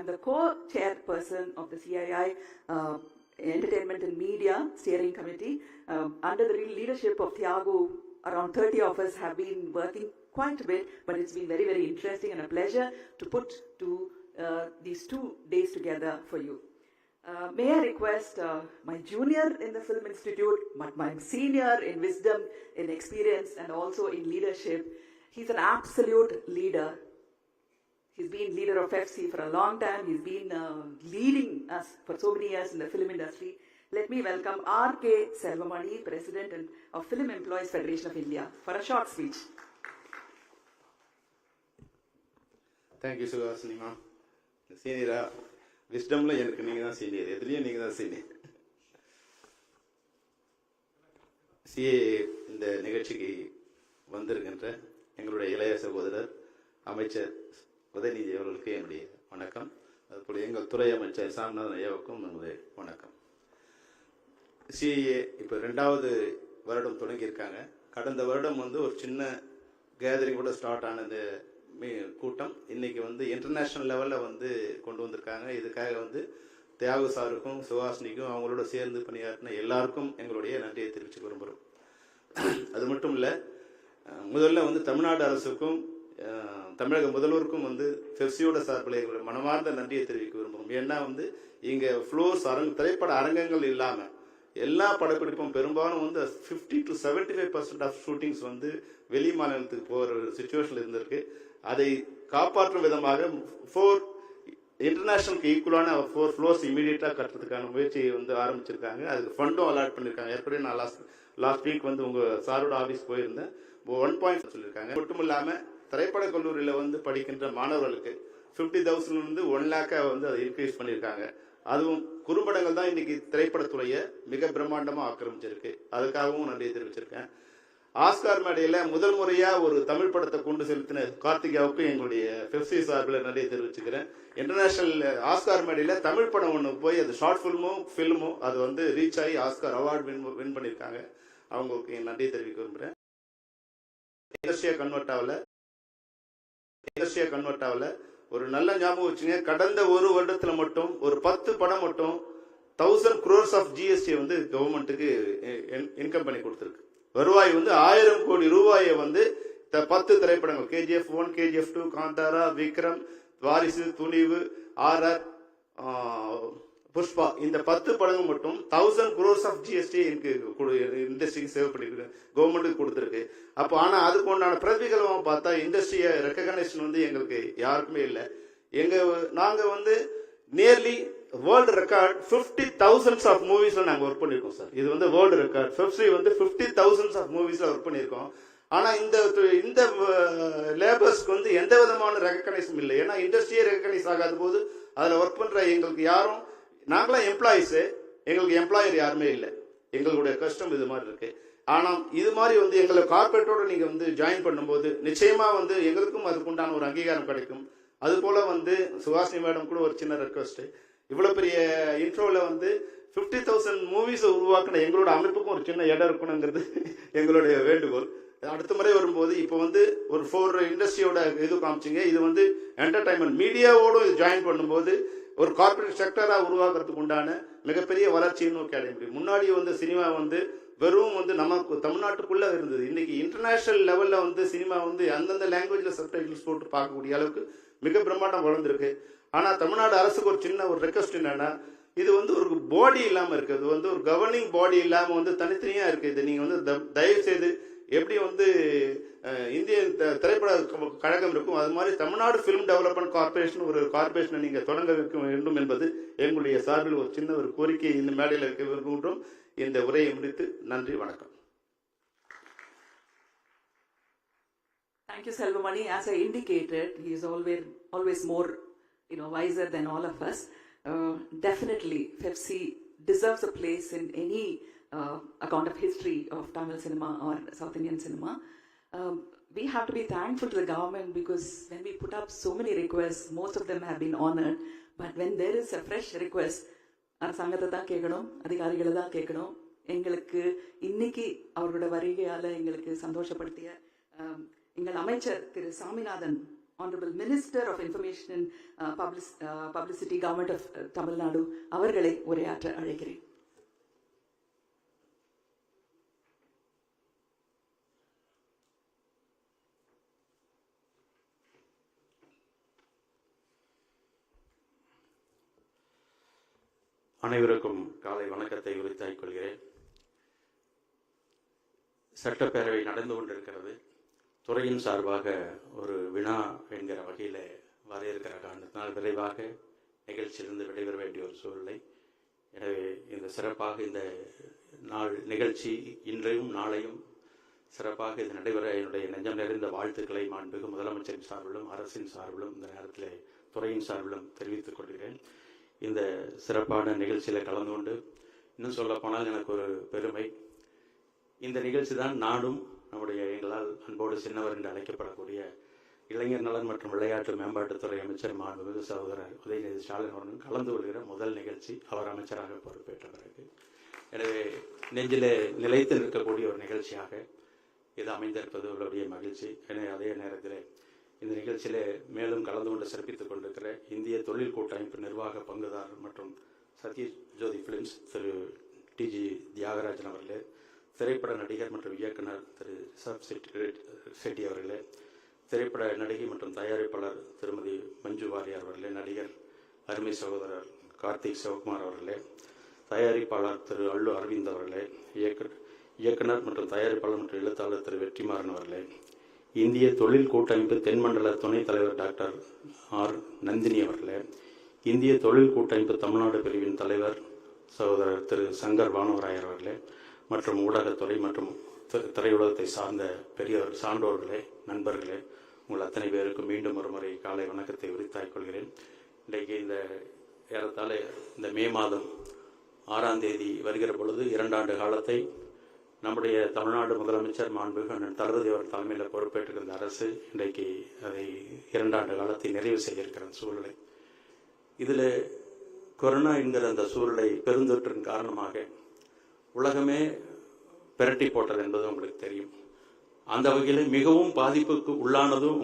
I'm the co-chairperson of the CII Entertainment and Media Steering Committee. Under the leadership of Thiago, around 30 of us have been working quite a bit, but it's been very, very interesting and a pleasure to put these 2 days together for you. May I request my junior in the Film Institute, my senior in wisdom, in experience, and also in leadership. He's an absolute leader. He's been leader of FC for a long time. He's been leading us for so many years in the film industry. Let me welcome R.K. Selvamani, President of Film Employees Federation of India, for a short speech. Thank you, Suhasini ma'am. Senior, wisdom la enakku neenga dhaan senior. Edhiliye neenga dhaan senior. CA இந்த நிகழ்ச்சிக்கு வந்திருக்கின்ற எங்களுடைய இளைய சகோதரர் அமைச்சர் உதயந அவர்களுக்கு என்னுடைய வணக்கம். அதுபோல எங்கள் துறை அமைச்சர் சாமிநாதன் ஐயாவுக்கும் என்னுடைய வணக்கம். சிஏ இப்போ 2வது வருடம் தொடங்கியிருக்காங்க. கடந்த வருடம் ஒரு சின்ன கேதரிங் கூட ஸ்டார்ட் ஆனது கூட்டம் இன்னைக்கு இன்டர்நேஷனல் லெவலில் கொண்டு வந்திருக்காங்க. இதுக்காக தியாகு சாருக்கும் சுஹாசினிக்கும் அவங்களோட சேர்ந்து பணியாற்றின எல்லாருக்கும் எங்களுடைய நன்றியை தெரிவிச்சு விரும்புகிறோம். அது மட்டும் இல்லை, முதல்ல தமிழ்நாடு அரசுக்கும் தமிழக முதல்வருக்கும் ஃபெப்சியோட சார்பில் எங்களுடைய மனமார்ந்த நன்றியை தெரிவிக்க விரும்புகிறோம். ஏன்னா இங்கே ஃப்ளோர்ஸ் திரைப்பட அரங்கங்கள் இல்லாமல் எல்லா படப்பிடிப்பும் பெரும்பாலும் 50 to 75% ஆஃப் ஷூட்டிங்ஸ் வெளி மாநிலத்துக்கு போகிற சுச்சுவேஷனில் இருந்திருக்கு. அதை காப்பாற்றும் விதமாக 4 இன்டர்நேஷனலுக்கு ஈக்குவலான 4 ஃப்ளோர்ஸ் இமீடியட்டாக கட்டுறதுக்கான முயற்சியை ஆரம்பிச்சிருக்காங்க. அதுக்கு ஃபண்டும் அலாட் பண்ணியிருக்காங்க. ஏற்கனவே நான் லாஸ்ட் வீக் உங்கள் சாரோட ஆஃபீஸ் போயிருந்தேன். 1 சொல்லியிருக்காங்க. மட்டும் இல்லாமல் திரைப்பட கல்லூரியில் படிக்கின்ற மாணவர்களுக்கு 50,000 1 lakh அதை இன்க்ரீஸ் பண்ணியிருக்காங்க. அதுவும் குறும்படங்கள் தான் இன்னைக்கு திரைப்படத்துறையை மிக பிரம்மாண்டமாக ஆக்கிரமிச்சிருக்கு. அதுக்காகவும் நன்றியை தெரிவிச்சிருக்கேன். ஆஸ்கார் மேடையில் முதல் முறையாக ஒரு தமிழ் படத்தை கொண்டு செலுத்தின கார்த்திகாவுக்கு எங்களுடைய பெப்சி சார்பில் நன்றியை தெரிவிச்சுக்கிறேன். இன்டர்நேஷனல் ஆஸ்கார் மேடையில் தமிழ் படம் ஒன்று போய் அது ஷார்ட் ஃபில்மோ அது ரீச் ஆகி ஆஸ்கார் அவார்டு வின் பண்ணியிருக்காங்க. அவங்களுக்கு நன்றியை தெரிவிக்க விரும்புகிறேன். இண்டஸ்ட்ரியா கன்வெர்ட் ஆகல ஒரு நல்ல ஞாபகம் வச்சுங்க. கடந்த ஒரு வருடத்துல மட்டும் ஒரு 10 படம் மட்டும் 1000 crores ஆஃப் ஜிஎஸ்டி கவர்மெண்ட்டுக்கு இன்கம் பண்ணி கொடுத்துருக்கு. வருவாய் 1000 கோடி ரூபாயை 10 திரைப்படங்கள் KGF 1, KGF 2, காந்தாரா, விக்ரம், வாரிசு, துணிவு, RR, புஷ்பா, இந்த 10 படங்கள் மட்டும் 1000 crores ஆஃப் ஜிஎஸ்டி இண்டஸ்ட்ரிக்கு சேவ் பண்ணிருக்கு, கவர்மெண்ட்டுக்கு கொடுத்துருக்கு. அப்போ ஆனால் அதுக்கு உண்டான பிரதிபலமாக பார்த்தா இண்டஸ்ட்ரியை ரெக்கக்னைசேஷன் எங்களுக்கு யாருக்குமே இல்லை. நாங்கள் நியர்லி வேர்ல்டு ரெக்கார்ட் 50,000 ஆஃப் மூவிஸ்ல நாங்கள் ஒர்க் பண்ணியிருக்கோம் சார். இது வேர்ல்டு ரெக்கார்ட். பெப்சி 50,000 ஆஃப் மூவிஸ்ல ஒர்க் பண்ணியிருக்கோம். ஆனால் இந்த லேபர்ஸ்க்கு எந்த விதமான ரெக்கக்னைஸும் இல்லை. ஏன்னா இண்டஸ்ட்ரியே ரெக்கக்னைஸ் ஆகாத போது அதில் ஒர்க் பண்ணுற எங்களுக்கு யாரும், நாங்களாம் எம்ப்ளாயிஸு, எங்களுக்கு எம்ப்ளாயர் யாருமே இல்லை. எங்களுடைய கஷ்டம் இது மாதிரி இருக்கு. ஆனால் இது மாதிரி எங்களை கார்பரேட்டோட நீங்கள் ஜாயின் பண்ணும்போது நிச்சயமா எங்களுக்கும் அதுக்குண்டான ஒரு அங்கீகாரம் கிடைக்கும். அது போல சுஹாசினி மேடம் கூட ஒரு சின்ன ரெக்வஸ்ட், இவ்வளோ பெரிய இன்ட்ரோவில் 50,000 மூவிஸை உருவாக்கின எங்களோட அமைப்புக்கும் ஒரு சின்ன இடம் இருக்கணுங்கிறது எங்களுடைய வேண்டுகோள். அடுத்த முறை வரும்போது இப்போ ஒரு 4 இண்டஸ்ட்ரியோட இது காமிச்சிங்க. இது என்டர்டைன்மெண்ட் மீடியாவோடு ஜாயின் பண்ணும்போது ஒரு கார்பரேட் செக்டரா உருவாக்குறதுக்கு உண்டான மிகப்பெரிய வளர்ச்சியை நோக்கி அடைய முடியும். முன்னாடி சினிமா வெறும் நமக்கு தமிழ்நாட்டுக்குள்ள இருந்தது. இன்னைக்கு இன்டர்நேஷனல் லெவல்ல சினிமா அந்தந்த லாங்குவேஜ்ல சப்டைட்டில்ஸ் போட்டு பார்க்கக்கூடிய அளவுக்கு மிக பிரம்மாண்டம் வளர்ந்துருக்கு. ஆனா தமிழ்நாடு அரசுக்கு ஒரு சின்ன ஒரு ரெக்வஸ்ட் என்னன்னா, இது ஒரு பாடி இல்லாம இருக்கு. இது ஒரு கவர்னிங் பாடி இல்லாம தனித்தனியா இருக்கு. இது நீங்க தயவு செய்து எப்படி இந்திய திரைப்பட கழகம் இருக்கும் அது மாதிரி தமிழ்நாடு பிலிம் டெவலப்மெண்ட் கார்பரேஷன் ஒரு கார்பரேஷனை நீங்க தொடங்க வைக்க வேண்டும் என்பது எங்களுடைய சார்பில் ஒரு சின்ன ஒரு கோரிக்கை இந்த மேடையில் வைக்க விரும்புகின்றோம். இந்த உரையை முடித்து நன்றி, வணக்கம். Thank you, Selvamani. As I indicated, he is always more, wiser than all of us. Definitely, Pepsi deserves a place in any account of history of Tamil cinema or South Indian cinema. We have to be thankful to the government because when we put up so many requests, most of them have been honored. But when there is a fresh request, அரசாங்கத்தை தான் கேட்கணும், அதிகாரிகளை தான் கேட்கணும். எங்களுக்கு இன்னைக்கு அவரோட வருகையால் எங்களுக்கு சந்தோஷப்படுத்திய எங்கள் அமைச்சர் திரு Saminathan Honorable Minister of Information and Publicity, Government of Tamil Nadu, அவர்களை உரையாற்ற அழைக்கிறேன். அனைவருக்கும் காலை வணக்கத்தை உரித்தாக்கிக் கொள்கிறேன். சட்டப்பேரவை நடந்து கொண்டிருக்கிறது. துறையின் சார்பாக ஒரு வினா என்கிற வகையில் வர இருக்கிற காரணத்தினால் விரைவாக நிகழ்ச்சியிலிருந்து விடைபெற வேண்டிய ஒரு சூழ்நிலை. எனவே இந்த சிறப்பாக இந்த நாள் நிகழ்ச்சி இன்றையும் நாளையும் சிறப்பாக இது நடைபெற என்னுடைய நெஞ்சம் நிறைந்த வாழ்த்துக்களை மாண்புமிகு முதலமைச்சரின் சார்பிலும் அரசின் சார்பிலும் இந்த நேரத்தில் துறையின் சார்பிலும் தெரிவித்துக் கொள்கிறேன். இந்த சிறப்பான நிகழ்ச்சியில் கலந்து கொண்டு இன்னும் சொல்ல போனால் எனக்கு ஒரு பெருமை. இந்த நிகழ்ச்சி தான் நானும் நம்முடைய எங்களால் அன்போடு சின்னவர் என்று அழைக்கப்படக்கூடிய இளைஞர் நலன் மற்றும் விளையாட்டு மேம்பாட்டுத்துறை அமைச்சர் மாண்புமிகு சகோதரர் உதயந ஸ்டாலின் அவர்கள் கலந்து கொள்கிற முதல் நிகழ்ச்சி அவர் அமைச்சராக பொறுப்பேற்ற பிறகு. எனவே நெஞ்சிலே நிலைத்து நிற்கக்கூடிய ஒரு நிகழ்ச்சியாக இது அமைந்திருப்பது உங்களுடைய மகிழ்ச்சி. எனவே அதே நேரத்தில் இந்த நிகழ்ச்சியிலே மேலும் கலந்து கொண்டு சிறப்பித்துக் கொண்டிருக்கிற இந்திய தொழில் கூட்டமைப்பு நிர்வாக பங்குதாரர் மற்றும் சதீஷ் ஜோதி பிலிம்ஸ் திரு டிஜி தியாகராஜன் அவர்களே, திரைப்பட நடிகர் மற்றும் இயக்குனர் திரு ரிஷப் செட்டி அவர்களே, திரைப்பட நடிகை மற்றும் தயாரிப்பாளர் திருமதி மஞ்சு வாரியார் அவர்களே, நடிகர் அருமை சகோதரர் கார்த்திக் சிவகுமார் அவர்களே, தயாரிப்பாளர் திரு அல்லு அரவிந்த் அவர்களே, இயக்குனர் மற்றும் தயாரிப்பாளர் மற்றும் எழுத்தாளர் திரு வெற்றிமாறன் அவர்களே, இந்திய தொழில் கூட்டமைப்பு தென்மண்டல துணைத் தலைவர் டாக்டர் ஆர் நந்தினி அவர்களே, இந்திய தொழில் கூட்டமைப்பு தமிழ்நாடு பிரிவின் தலைவர் சகோதரர் திரு சங்கர் வானவராயர் அவர்களே, மற்றும் ஊடகத்துறை மற்றும் திரையுலகத்தை சார்ந்த பெரியவர் சான்றோர்களே, நண்பர்களே, உங்கள் அத்தனை பேருக்கும் மீண்டும் ஒரு முறை காலை வணக்கத்தை உரித்தாக்கிக் கொள்கிறேன். இன்றைக்கு இந்த ஏறத்தாழ இந்த மே மாதம் 6ஆம் தேதி வருகிற பொழுது 2 ஆண்டு காலத்தை நம்முடைய தமிழ்நாடு முதலமைச்சர் மாண்புமிகு அண்ணன் தளபதி அவர் தலைமையில் பொறுப்பேற்றிருந்த அரசு இன்றைக்கு அதை 2 ஆண்டு காலத்தை நிறைவு செய்திருக்கிற சூழ்நிலை. இதில் கொரோனா என்கிற அந்த சூழ்நிலை பெருந்தொற்றின் காரணமாக உலகமே பிரட்டி போட்டது என்பது உங்களுக்கு தெரியும். அந்த வகையில் மிகவும் பாதிப்புக்கு உள்ளானதும்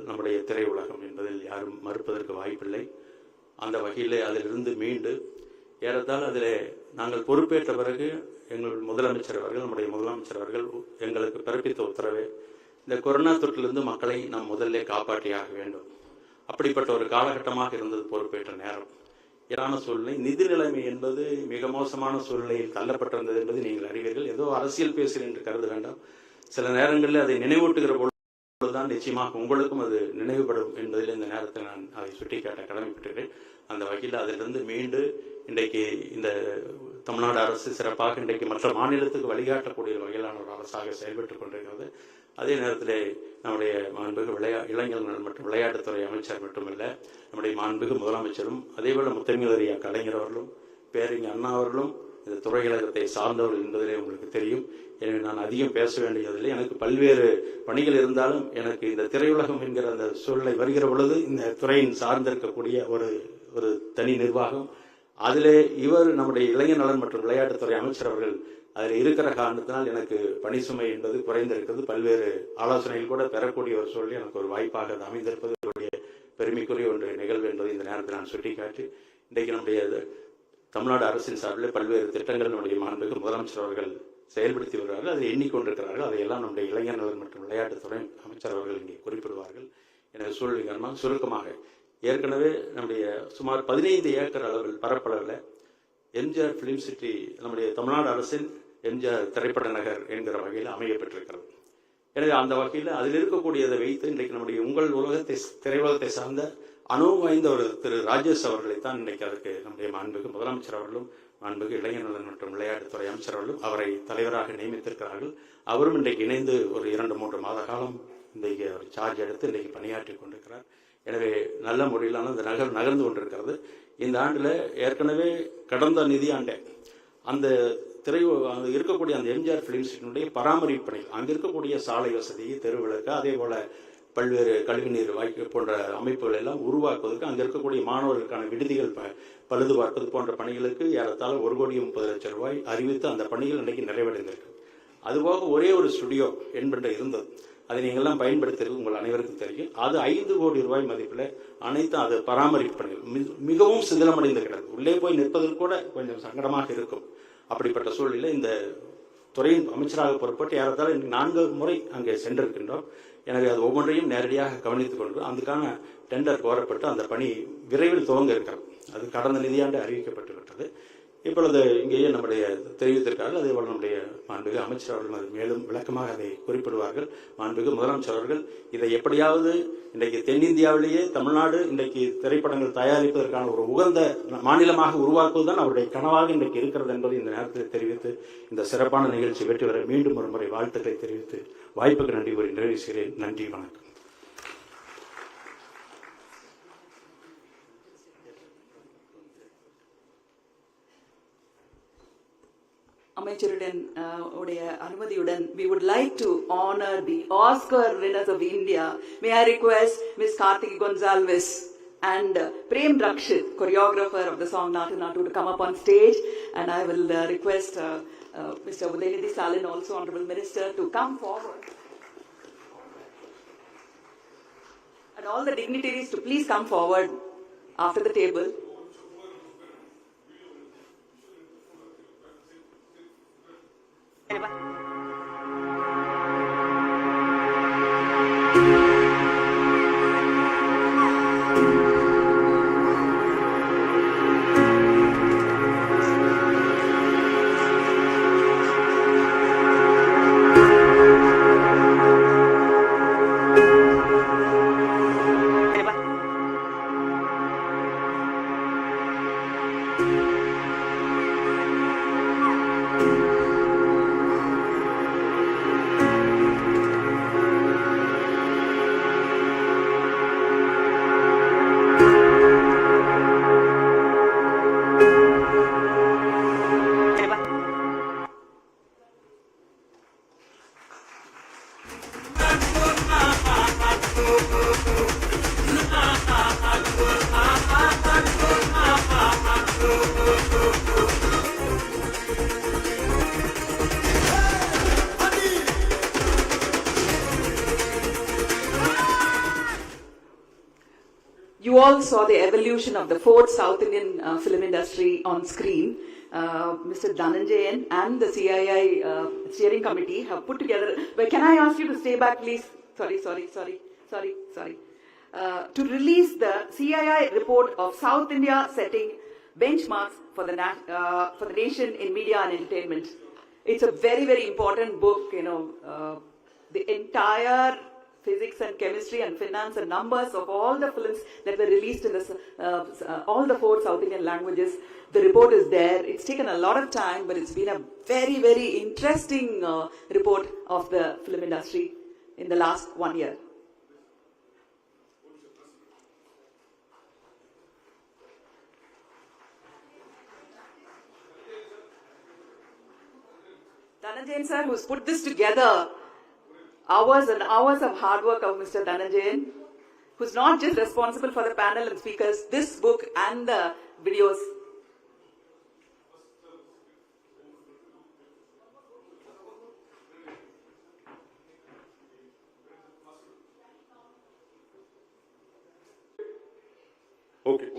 நம்முடைய திரையுலகம் என்பதில் யாரும் மறுப்பதற்கு வாய்ப்பில்லை. அந்த வகையில் அதிலிருந்து மீண்டு ஏறத்தால் அதில் நாங்கள் பொறுப்பேற்ற பிறகு எங்கள் முதலமைச்சர் அவர்கள் நம்முடைய முதலமைச்சர் அவர்கள் எங்களுக்கு பிறப்பித்த உத்தரவே இந்த கொரோனா தொற்றிலிருந்து மக்களை நாம் முதல்ல காப்பாற்றியாக வேண்டும். அப்படிப்பட்ட ஒரு காலகட்டமாக இருந்தது பொறுப்பேற்ற நேரம். இரான சூழ்நிலை, நிதி நிலைமை என்பது மிக மோசமான சூழ்நிலையில் தள்ளப்பட்டிருந்தது என்பது நீங்கள் அறிவீர்கள். ஏதோ அரசியல் பேசுகிறேன் என்று கருத வேண்டாம். சில நேரங்களில் அதை நினைவூட்டுகிற பொழுதுதான் நிச்சயமாக உங்களுக்கும் அது நினைவுபடும் என்பதில் இந்த நேரத்தில் நான் அதை சுட்டிக்காட்ட கடமைப்பட்டிருக்கிறேன். அந்த வகையில் அதிலிருந்து மீண்டு இன்றைக்கு இந்த தமிழ்நாடு அரசு சிறப்பாக இன்றைக்கு மற்ற மாநிலத்துக்கு வழிகாட்டக்கூடிய வகையிலான ஒரு அரசாக செயல்பட்டுக் கொண்டிருக்கிறது. அதே நேரத்தில் நம்முடைய மாண்புமிகு இளைஞர் மற்றும் விளையாட்டுத்துறை அமைச்சர் மட்டுமல்ல, நம்முடைய மாண்புமிகு முதலமைச்சரும் அதேபோல முத்தமிழறியா கலைஞர் அவர்களும் பேரறிஞர் அண்ணா அவர்களும் இந்த துறை கழகத்தை சார்ந்தவர்கள் என்பதிலே உங்களுக்கு தெரியும். எனவே நான் அதிகம் பேச வேண்டியதில்லை. எனக்கு பல்வேறு பணிகள் இருந்தாலும் எனக்கு இந்த திரையுலகம் என்கிற அந்த சூழ்நிலை வருகிற பொழுது இந்த துறையின் சார்ந்திருக்கக்கூடிய ஒரு தனி நிர்வாகம், அதிலே இவர் நம்முடைய இளைஞர் நலன் மற்றும் விளையாட்டுத்துறை அமைச்சர் அவர்கள் அதில் இருக்கிற காரணத்தினால் எனக்கு பணி சுமை என்பது குறைந்திருக்கிறது. பல்வேறு ஆலோசனைகள் கூட பெறக்கூடிய ஒரு சூழல் எனக்கு ஒரு வாய்ப்பாக அது அமைந்திருப்பது என்னுடைய பெருமைக்குரிய ஒன்று நிகழ்வு என்பதை இந்த நேரத்தில் நான் சுட்டிக்காட்டி, இன்றைக்கு நம்முடைய தமிழ்நாடு அரசின் சார்பில் பல்வேறு திட்டங்கள் நம்முடைய மாண்புமிகு முதலமைச்சர் அவர்கள் செயல்படுத்தி வருவார்கள். அதை எண்ணிக்கொண்டிருக்கிறார்கள். அதையெல்லாம் நம்முடைய இளைஞர் நலன் மற்றும் விளையாட்டுத்துறை அமைச்சர் அவர்கள் இங்கே குறிப்பிடுவார்கள். எனவே சூழ்நிலை காரணமாக சுருக்கமாக ஏற்கனவே நம்முடைய சுமார் 15 ஏக்கர் அளவில் பரப்பளவில் எம்ஜிஆர் பிலிம் சிட்டி நம்முடைய தமிழ்நாடு அரசின் எம்ஜிஆர் திரைப்பட நகர் என்கிற வகையில் அமையப்பட்டிருக்கிறது. எனவே அந்த வகையில் அதில் இருக்கக்கூடியதை வைத்து இன்றைக்கு நம்முடைய உங்கள் திரையுலகத்தை சார்ந்த அனுபவம் வாய்ந்த ஒரு திரு ராஜேஷ் அவர்களைத்தான் இன்றைக்கு அதற்கு நம்முடைய மாண்புமிகு முதலமைச்சர் அவர்களும் மாண்புமிகு இளைஞர் நலன் மற்றும் விளையாட்டுத்துறை அமைச்சர் அவர்களும் அவரை தலைவராக நியமித்திருக்கிறார்கள். அவரும் இன்றைக்கு இணைந்து ஒரு 2-3 மாத காலம் இன்றைக்கு அவர் சார்ஜ் எடுத்து இன்றைக்கு பணியாற்றி கொண்டிருக்கிறார். எனவே நல்ல முறையிலான இந்த நகர்ந்து கொண்டிருக்கிறது. இந்த ஆண்டில் ஏற்கனவே கடந்த நிதியாண்டே அந்த அங்கே இருக்கக்கூடிய அந்த எம்ஜிஆர் பிலிம் சிட்டியினுடைய பராமரிப்பு பணிகள், அங்கே இருக்கக்கூடிய சாலை வசதி, தெருவிளக்கு, அதே போல பல்வேறு கழிவுநீர் வாய்ப்பு போன்ற அமைப்புகள் எல்லாம் உருவாக்குவதற்கு, அங்கே இருக்கக்கூடிய மாணவர்களுக்கான விடுதிகள் பழுது பார்ப்பது போன்ற பணிகளுக்கு ஏறத்தாழ 1,30,00,000 ரூபாய் அறிவித்து அந்த பணிகள் இன்றைக்கு நிறைவடைந்திருக்கு. அதுபோக ஒரே ஒரு ஸ்டுடியோ என்பது இருந்தது. அதை நீங்கள்லாம் பயன்படுத்துறது உங்கள் அனைவருக்கும் தெரியும். அது 5 கோடி ரூபாய் மதிப்பில் அனைத்தும் அது பராமரிப்பு பணிகள் மிகவும் சிதிலமடைந்து கிடக்கு. உள்ளே போய் நிற்பதற்கு கூட கொஞ்சம் சங்கடமாக இருக்கும். அப்படிப்பட்ட சூழலில் இந்த துறையின் அமைச்சராக பொறுப்பட்டு ஏறத்தாழ 4 முறை அங்கே சென்றிருக்கின்றோம். எனவே அது ஒவ்வொன்றையும் நேரடியாக கவனித்துக் கொண்டு அதுக்கான டெண்டர் கோரப்பட்டு அந்த பணி விரைவில் துவங்க இருக்கிறது. அது கடந்த நிதியாண்டு அறிவிக்கப்பட்டு விட்டது. இப்பொழுது இங்கேயே நம்முடைய தெரிவித்திருக்கார்கள். அதே போல நம்முடைய மாண்புமிகு அமைச்சர் அவர்கள் அது மேலும் விளக்கமாக அதை குறிப்பிடுவார்கள். மாண்புமிகு முதலமைச்சர் அவர்கள் இதை எப்படியாவது இன்றைக்கு தென்னிந்தியாவிலேயே தமிழ்நாடு இன்றைக்கு திரைப்படங்கள் தயாரிப்பதற்கான ஒரு உகந்த மாநிலமாக உருவாக்குவதுதான் அவருடைய கனவாக இன்றைக்கு இருக்கிறது என்பதை இந்த நேரத்தில் தெரிவித்து இந்த சிறப்பான நிகழ்ச்சி வெற்றி பெற மீண்டும் ஒரு முறை வாழ்த்துக்களை தெரிவித்து வாய்ப்புக்கு நன்றி கூறி நிறைவு செய்கிறேன். நன்றி, வணக்கம். அமைச்சருடன் உடைய அனுமதியுடன் we would like to honor the Oscar winners of India. May I request Ms. Karthik Gonzalez and Prem Rakshit, choreographer of the song Natu Natu, to come up on stage, and I will request Mr. Udayana also, Honorable Minister, to come forward, and all the dignitaries to please come forward after the table. You all saw the evolution of the fourth South Indian film industry on screen. Mr. Dhananjayan and the CII steering committee have put together. But can I ask you to stay back, please? Sorry. To release the CII report of South India setting benchmarks for the nation in media and entertainment. It's a very, very important book. The entire physics and chemistry and finance and numbers of all the films that were released in all the 4 South Indian languages. The report is there. It's taken a lot of time, but it's been a very, very interesting report of the film industry in the last 1 year. Dhananjayan sir, who's put this together, hours and hours of hard work of Mr. Dhananjayan, who's not just responsible for the panel and speakers, this book and the videos. Okay.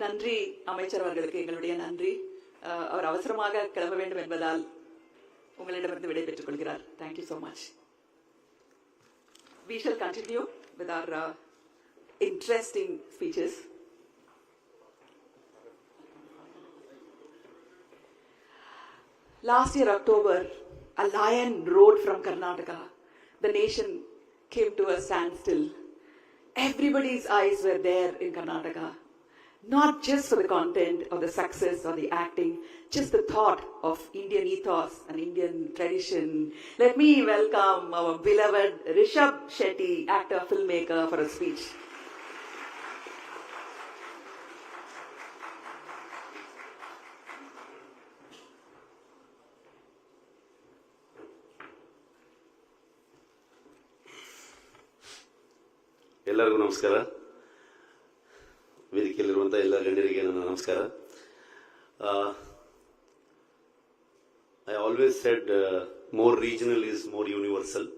நன்றி அமைச்சர் அவர்களுக்கு எங்களுடைய நன்றி. அவர் அவசரமாக கிளம்ப வேண்டும் என்பதால் உங்களிடமிருந்து விடைபெற்றுக் கொள்கிறார். Thank you so much. We shall continue with our interesting speeches. Last year October, a lion roared from Karnataka. The nation came to a standstill. Everybody's eyes were there in Karnataka. Not just for the content or the success or the acting, just the thought of Indian ethos and Indian tradition. Let me welcome our beloved Rishabh Shetty, actor, filmmaker, for a speech. ಎಲ್ಲರಿಗೂ ನಮಸ್ಕಾರ. ವೇದಿಕೆಯಲ್ಲಿರುವಂಥ ಎಲ್ಲ ಗಣ್ಯರಿಗೆ ನನ್ನ ನಮಸ್ಕಾರ. I always shed more regional is more universal.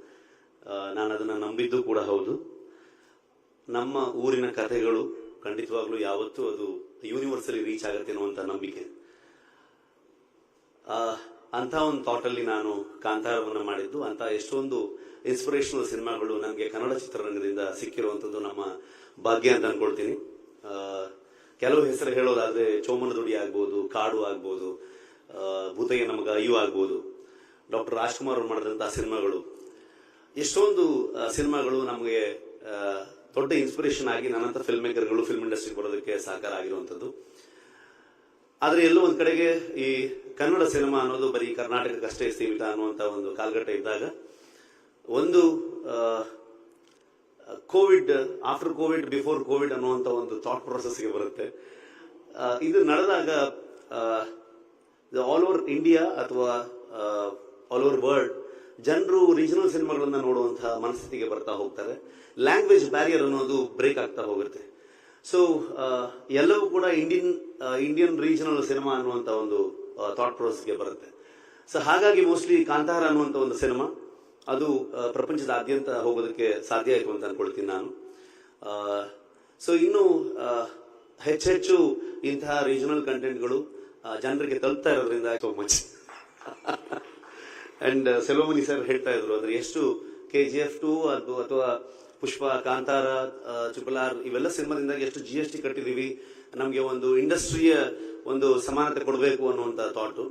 ನಾನು ಅದನ್ನು ನಂಬಿದ್ದು ಕೂಡ ಹೌದು. ನಮ್ಮ ಊರಿನ ಕಥೆಗಳು ಖಂಡಿತವಾಗ್ಲೂ ಯಾವತ್ತೂ ಅದು ಯೂನಿವರ್ಸಲಿ ರೀಚ್ ಆಗುತ್ತೆ ಅನ್ನುವಂಥ ನಂಬಿಕೆ. ಅಂಥ ಒಂದು ಥಾಟಲ್ಲಿ ನಾನು ಕಾಂತಾರವನ್ನು ಮಾಡಿದ್ದು. ಅಂಥ ಎಷ್ಟೊಂದು ಇನ್ಸ್ಪಿರೇಷನಲ್ ಸಿನಿಮಾಗಳು ನನಗೆ ಕನ್ನಡ ಚಿತ್ರರಂಗದಿಂದ ಸಿಕ್ಕಿರುವಂಥದ್ದು ನಮ್ಮ ಭಾಗ್ಯ ಅಂತ ಅನ್ಕೊಳ್ತೀನಿ. ಕೆಲವು ಹೆಸರು ಹೇಳೋದಾದ್ರೆ ಚೋಮನ ದುಡಿ ಆಗ್ಬೋದು, ಕಾಡು ಆಗ್ಬೋದು, ಭೂತಯ್ಯ ನಮಗ ಅಯ್ಯು ಆಗ್ಬೋದು, ಡಾಕ್ಟರ್ ರಾಜ್ಕುಮಾರ್ ಅವರು ಮಾಡಿದಂತಹ ಸಿನಿಮಾಗಳು, ಎಷ್ಟೊಂದು ಸಿನಿಮಾಗಳು ನಮಗೆ ದೊಡ್ಡ ಇನ್ಸ್ಪಿರೇಷನ್ ಆಗಿ ನನ್ನಂತ ಫಿಲ್ಮ್ ಮೇಕರ್ಗಳು ಫಿಲ್ಮ್ ಇಂಡಸ್ಟ್ರಿಗೆ ಬರೋದಕ್ಕೆ ಸಹಕಾರ ಆಗಿರುವಂಥದ್ದು. ಆದರೆ ಎಲ್ಲೋ ಒಂದ್ ಕಡೆಗೆ ಈ ಕನ್ನಡ ಸಿನಿಮಾ ಅನ್ನೋದು ಬರೀ ಕರ್ನಾಟಕಕ್ಕಷ್ಟೇ ಸೀಮಿತ ಅನ್ನುವಂಥ ಒಂದು ಕಾಲಘಟ್ಟ ಇದ್ದಾಗ ಒಂದು Covid, after Covid, before Covid ಅನ್ನುವಂಥ ಒಂದು ಥಾಟ್ ಪ್ರೊಸೆಸ್ಗೆ ಬರುತ್ತೆ. ಇದು ನಡೆದಾಗ ಆಲ್ ಓವರ್ ಇಂಡಿಯಾ ಅಥವಾ ಆಲ್ ಓವರ್ ವರ್ಲ್ಡ್ ಜನರು ರೀಜನಲ್ ಸಿನಿಮಾಗಳನ್ನ ನೋಡುವಂತಹ ಮನಸ್ಥಿತಿಗೆ ಬರ್ತಾ ಹೋಗ್ತಾರೆ. ಲ್ಯಾಂಗ್ವೇಜ್ ಬ್ಯಾರಿಯರ್ ಅನ್ನೋದು ಬ್ರೇಕ್ ಆಗ್ತಾ ಹೋಗುತ್ತೆ. ಸೊ ಎಲ್ಲವೂ ಕೂಡ ಇಂಡಿಯನ್ ರೀಜನಲ್ ಸಿನಿಮಾ ಅನ್ನುವಂಥ ಒಂದು ಥಾಟ್ ಪ್ರೊಸೆಸ್ಗೆ ಬರುತ್ತೆ. ಸೊ ಹಾಗಾಗಿ ಮೋಸ್ಟ್ಲಿ ಕಾಂತಾರ ಅನ್ನುವಂಥ ಒಂದು ಸಿನಿಮಾ ಅದು ಪ್ರಪಂಚದಾದ್ಯಂತ ಹೋಗೋದಕ್ಕೆ ಸಾಧ್ಯ ಆಯಿತು ಅಂತ ಅನ್ಕೊಳ್ತೀನಿ ನಾನು. ಸೊ ಇನ್ನು ಹೆಚ್ಚೆಚ್ಚು ಇಂತಹ ರೀಜನಲ್ ಕಂಟೆಂಟ್ಗಳು ಜನರಿಗೆ ತಲುಪ್ತಾ ಇರೋದ್ರಿಂದ so much. And Selvamani sir ಹೇಳ್ತಾ ಇದ್ರು ಅಂದ್ರೆ ಎಷ್ಟು KGF 2 ಅಥವಾ ಪುಷ್ಪ, ಕಾಂತಾರ, RRR ಇವೆಲ್ಲ ಸಿನಿಮಾದಿಂದಾಗಿ ಎಷ್ಟು GST ಕಟ್ಟಿದೀವಿ, ನಮಗೆ ಒಂದು ಇಂಡಸ್ಟ್ರಿಯ ಒಂದು ಸಮಾನತೆ ಕೊಡಬೇಕು ಅನ್ನುವಂತ ಥಾಟು.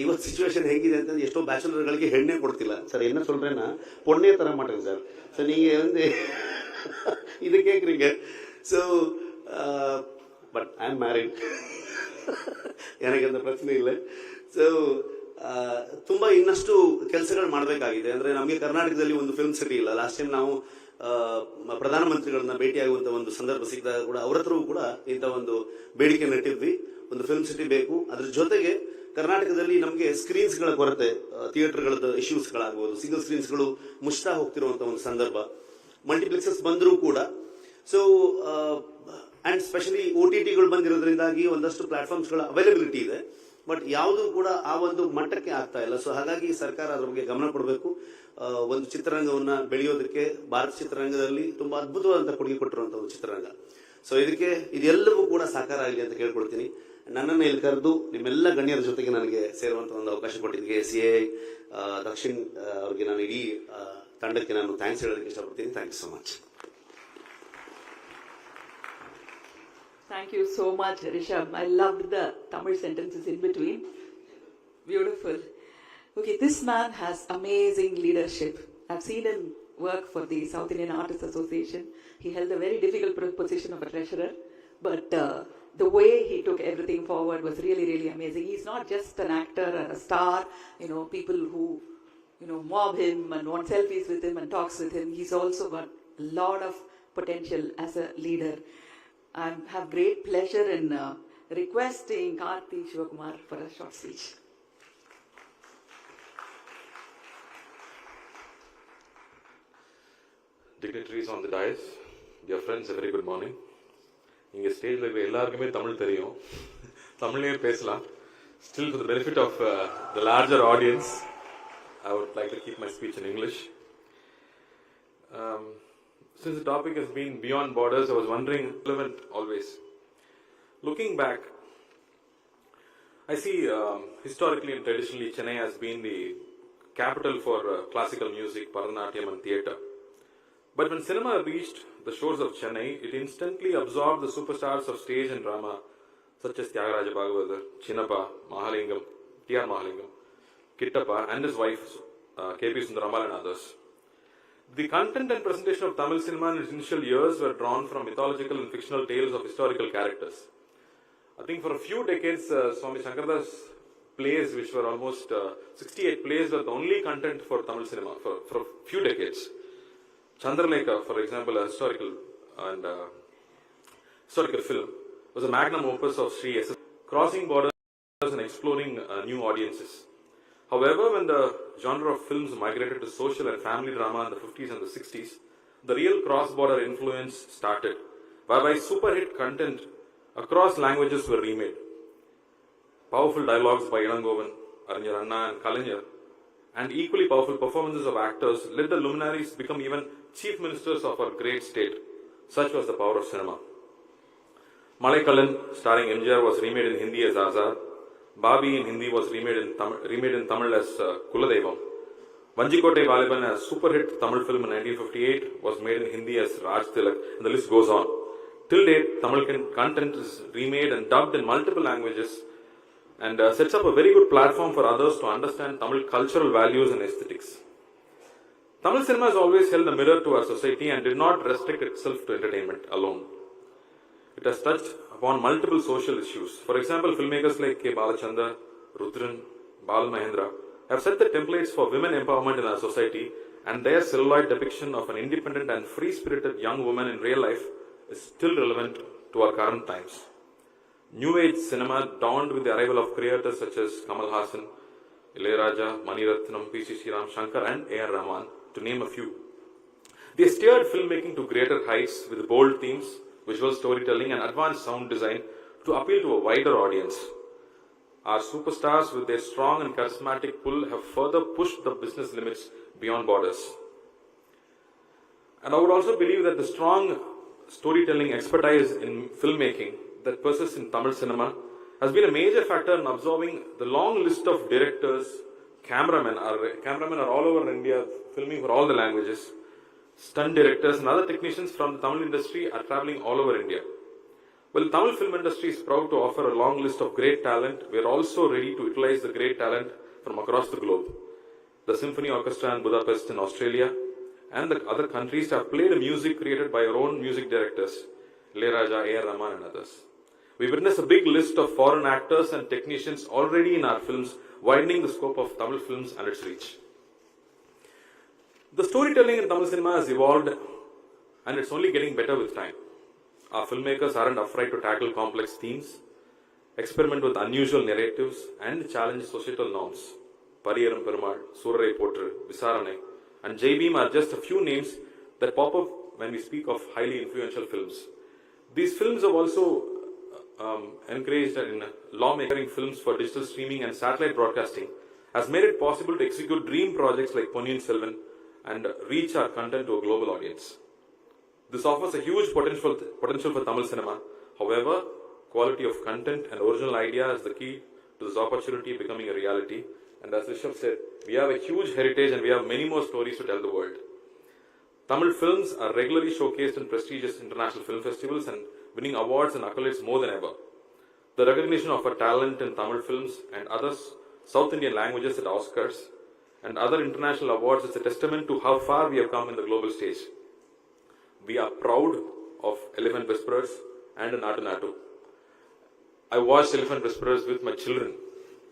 ಇವತ್ತು ಸಿಚುವೇಶನ್ ಹೇಗಿದೆ ಅಂತಂದ್ರೆ ಎಷ್ಟೋ ಬ್ಯಾಚುಲರ್ಗಳಿಗೆ ಹೆಣ್ಣೆ ಕೊಡ್ತಿಲ್ಲ ಸರ್. என்ன சொல்றேன்னா பொண்ணே தர மாட்டேங்க சார். ஸோ நீங்க வந்து இது கேட்குறீங்க. ஸோ பட் ஐ ஆம் மேரிட், எனக்கு அந்த ಪ್ರಶ್ನೆ ಇಲ್ಲ. ಸೊ ತುಂಬಾ ಇನ್ನಷ್ಟು ಕೆಲಸಗಳು ಮಾಡಬೇಕಾಗಿದೆ. ಅಂದ್ರೆ ನಮಗೆ ಕರ್ನಾಟಕದಲ್ಲಿ ಒಂದು ಫಿಲ್ಮ್ ಸಿಟಿ ಇಲ್ಲ. ಲಾಸ್ಟ್ ಟೈಮ್ ನಾವು ಪ್ರಧಾನಮಂತ್ರಿಗಳನ್ನ ಭೇಟಿಯಾಗುವಂತ ಒಂದು ಸಂದರ್ಭ ಸಿಕ್ಕಿದಾಗ ಕೂಡ ಅವ್ರ ಹತ್ರವೂ ಕೂಡ ಇಂಥ ಒಂದು ಬೇಡಿಕೆ ನೆಟ್ಟಿದ್ವಿ, ಒಂದು ಫಿಲ್ಮ್ ಸಿಟಿ ಬೇಕು. ಅದ್ರ ಜೊತೆಗೆ ಕರ್ನಾಟಕದಲ್ಲಿ ನಮಗೆ ಸ್ಕ್ರೀನ್ಸ್ಗಳ ಕೊರತೆ, ಥಿಯೇಟರ್ಗಳದ್ದು ಇಶ್ಯೂಸ್ಗಳಾಗಬಹುದು, ಸಿಂಗಲ್ ಸ್ಕ್ರೀನ್ಸ್ಗಳು ಮುಚ್ತಾ ಹೋಗ್ತಿರುವಂತ ಒಂದು ಸಂದರ್ಭ. ಮಲ್ಟಿಪ್ಲೆಕ್ಸಸ್ ಬಂದರೂ ಕೂಡ ಸೊ ಅಂಡ್ ಸ್ಪೆಷಲಿ OTTಗಳು ಬಂದಿರೋದ್ರಿಂದಾಗಿ ಒಂದಷ್ಟು ಪ್ಲಾಟ್ಫಾರ್ಮ್ಸ್ಗಳ ಅವೈಲಬಿಲಿಟಿ ಇದೆ, ಬಟ್ ಯಾವುದೂ ಕೂಡ ಆ ಒಂದು ಮಟ್ಟಕ್ಕೆ ಆಗ್ತಾ ಇಲ್ಲ. ಸೊ ಹಾಗಾಗಿ ಸರ್ಕಾರ ಅದ್ರ ಬಗ್ಗೆ ಗಮನ ಕೊಡಬೇಕು. ಒಂದು ಚಿತ್ರರಂಗವನ್ನ ಬೆಳೆಯೋದಕ್ಕೆ ಭಾರತ ಚಿತ್ರರಂಗದಲ್ಲಿ ತುಂಬಾ ಅದ್ಭುತವಾದಂತಹ ಕೊಡುಗೆ ಕೊಟ್ಟಿರುವಂತ ಒಂದು ಚಿತ್ರರಂಗ. ಸೊ ಇದೆಲ್ಲವೂ ಕೂಡ ಸಾಕಾರ ಆಗಲಿ ಅಂತ ಕೇಳ್ಕೊಳ್ತೀನಿ. ನನ್ನನ್ನು ಇಲ್ಲಿ ಕರೆದು ನಿಮ್ಮೆಲ್ಲ ಗಣ್ಯರ ಜೊತೆಗೆ ನನಗೆ ಸೇರುವಂತ ಒಂದು ಅವಕಾಶ ಕೊಟ್ಟಿದ್ದಕ್ಕೆ CI ದಕ್ಷಿಣ್ ಅವರಿಗೆ ನಾನು ಇಡೀ ತಂಡಕ್ಕೆ ನಾನು ಥ್ಯಾಂಕ್ಸ್ ಹೇಳೋದಕ್ಕೆ ಇಷ್ಟಪಡ್ತೀನಿ. Thank you so much. Thank you so much, Rishabh. I loved the Tamil sentences in between. Beautiful. Okay, this man has amazing leadership. I've seen him work for the South Indian Artists Association. He held a very difficult position of a treasurer, but the way he took everything forward was really, really amazing. He's not just an actor or a star, people who, mob him and want selfies with him and talks with him. He's also got a lot of potential as a leader. I have great pleasure in requesting Karthi Shivakumar for a short speech. Dignitaries on the dais, dear friends, a very good morning. இங்கே ஸ்டேஜில் இருக்கிற எல்லாருக்குமே தமிழ் தெரியும், தமிழ்லேயே பேசலாம். Still, for the benefit of the larger audience, I would like to keep my speech in English. Since the topic has been beyond borders, I was wondering, relevant always. Looking back, I see historically and traditionally Chennai has been the capital for classical music, Bharatanatyam and theatre. But when cinema reached the shores of Chennai, it instantly absorbed the superstars of stage and drama such as Tyagaraja Bhagavathar, Chinnappa, Mahalingam, T.R. Mahalingam, Kittappa and his wife K.P. Sundaramalan and others. The content and presentation of Tamil cinema in its initial years were drawn from mythological and fictional tales of historical characters. I think for a few decades, Swami Shankardas plays, which were almost 68 plays, were the only content for Tamil cinema for a few decades. Chandralekha, for example, a historical film, was a magnum opus of Sri S. crossing borders and exploring new audiences. However, when the genre of films migrated to social and family drama in the 50s and the 60s, the real cross-border influence started, whereby super hit content across languages were remade. Powerful dialogues by Ilangovan, Arinyar Anna and Kalaignar, and equally powerful performances of actors let the luminaries become even chief ministers of our great state. Such was the power of cinema. Malaikalan, starring MJR, was remade in Hindi as Azad. Babi in Hindi was remade in Tamil as Kuladevam. Vanjikote Valiban, a super hit Tamil film in 1958, was made in Hindi as Raj Tilak, and the list goes on. Till date, Tamil content is remade and dubbed in multiple languages and sets up a very good platform for others to understand Tamil cultural values and aesthetics. Tamil cinema has always held a mirror to our society and did not restrict itself to entertainment alone. It has touched upon multiple social issues. For example, filmmakers like K. Balachandar, Rudran, Bal Mahendra have set the templates for women empowerment in our society, and their celluloid depiction of an independent and free-spirited young woman in real life is still relevant to our current times. New Age cinema dawned with the arrival of creators such as Kamal Hassan, Ilayaraja, Mani Ratnam, P.C. Sriram Shankar and A.R. Rahman, to name a few. They steered filmmaking to greater heights with bold themes, visual storytelling and advanced sound design to appeal to a wider audience. Our superstars with their strong and charismatic pull have further pushed the business limits beyond borders. And I would also believe that the strong storytelling expertise in filmmaking that persists in Tamil cinema has been a major factor in absorbing the long list of directors, cameramen are all over India filming for all the languages. Stunt directors and other technicians from the Tamil industry are traveling all over India. Well, the Tamil film industry is proud to offer a long list of great talent. We are also ready to utilize the great talent from across the globe. The Symphony Orchestra in Budapest in Australia and the other countries have played music created by our own music directors, Ilayaraja, A.R. Rahman and others. We witness a big list of foreign actors and technicians already in our films, widening the scope of Tamil films and its reach. The storytelling in Tamil cinema has evolved and it's only getting better with time. Our filmmakers aren't afraid to tackle complex themes, experiment with unusual narratives and challenge societal norms. Pariyaram Perumal, Surarai Potru, Visaranai and Jai Bhim are just a few names that pop up when we speak of highly influential films. These films have also encouraged in lawmaking films for digital streaming and satellite broadcasting has made it possible to execute dream projects like Ponniyin Selvan and reach our content to a global audience. This offers a huge potential for Tamil cinema. However, quality of content and original idea is the key to this opportunity becoming a reality. And as Rishabh said, we have a huge heritage and we have many more stories to tell the world. Tamil films are regularly showcased in prestigious international film festivals and winning awards and accolades more than ever. The recognition of our talent in Tamil films and other South Indian languages at Oscars and other international awards is a testament to how far we have come in the global stage. We are proud of Elephant Whisperers and Natu Natu. I watched Elephant Whisperers with my children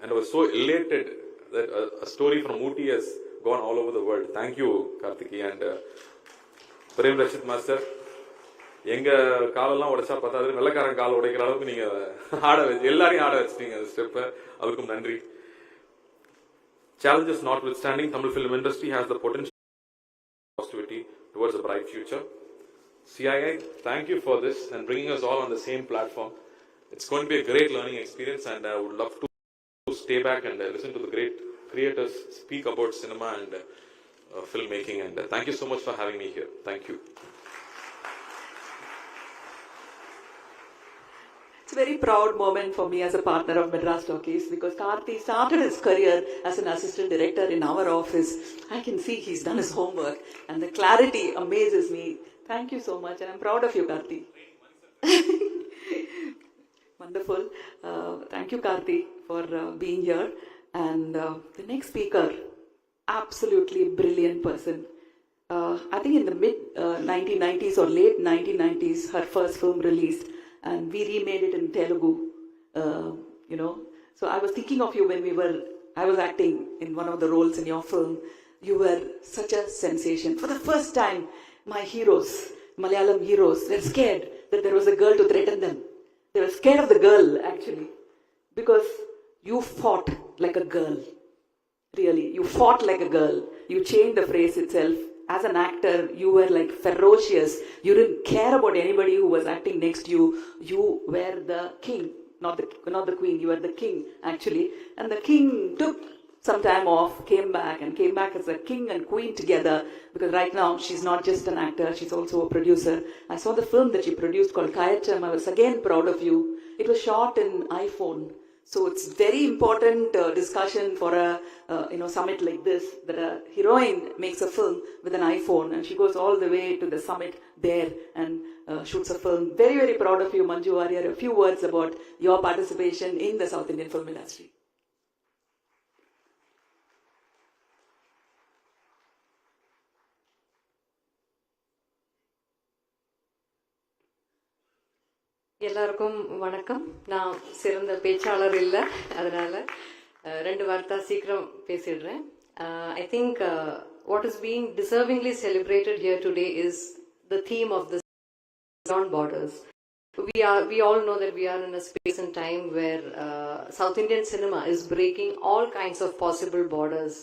and I was so elated that a story from Ooty has gone all over the world. Thank you, Karthiki and Prem Rashid Master. எங்க காலெல்லாம் உடைச்சா பார்த்தாது வெள்ளக்காரன் கால் உடைக்கிற அளவுக்கு நீங்க எல்லாரையும் ஆட வச்சிட்டீங்க அந்த ஸ்டெப்பை அதுக்கும் நன்றி. Challenges notwithstanding, Tamil film industry has the potential positivity towards a bright future. CII, thank you for this and bringing us all on the same platform. It's going to be a great learning experience and I would love to stay back and listen to the great creators speak about cinema and filmmaking and thank you so much for having me here. Thank you. It's a very proud moment for me as a partner of Madras Talkies because Karthi started his career as an assistant director in our office. I can see he's done his homework and the clarity amazes me. Thank you so much and I'm proud of you, Karthi. Wonderful. Thank you, Karthi, for being here. And the next speaker, absolutely brilliant person. I think in the mid 1990s or late 1990s, her first film released. And we remade it in Telugu, So I was thinking of you when I was acting in one of the roles in your film. You were such a sensation. For the first time, my heroes, Malayalam heroes, were scared that there was a girl to threaten them. They were scared of the girl, actually. Because you fought like a girl. Really, you fought like a girl. You changed the phrase itself as an actor, you were like ferocious. You didn't care about anybody who was acting next to you. You were the king, not the queen. You were the king, actually. And the king took some time off, came back as a king and queen together, because right now she's not just an actor, she's also a producer. I saw the film that she produced called Kayacham. I was again proud of you. It was shot in iPhone. So it's very important discussion for a summit like this, that a heroine makes a film with an iPhone and she goes all the way to the summit there and shoots a film. Very, very proud of you, Manju Warrior. A few words about your participation in the South Indian film industry. எல்லாருக்கும் வணக்கம். நான் சிறந்த பேச்சாளர் இல்லை, அதனால ரெண்டு வார்த்தை சீக்கிரம் பேசிடுறேன். I think what is being deservingly celebrated here today is the theme of this beyond borders. We all know that we are in a space and time where South Indian cinema is breaking all kinds of possible borders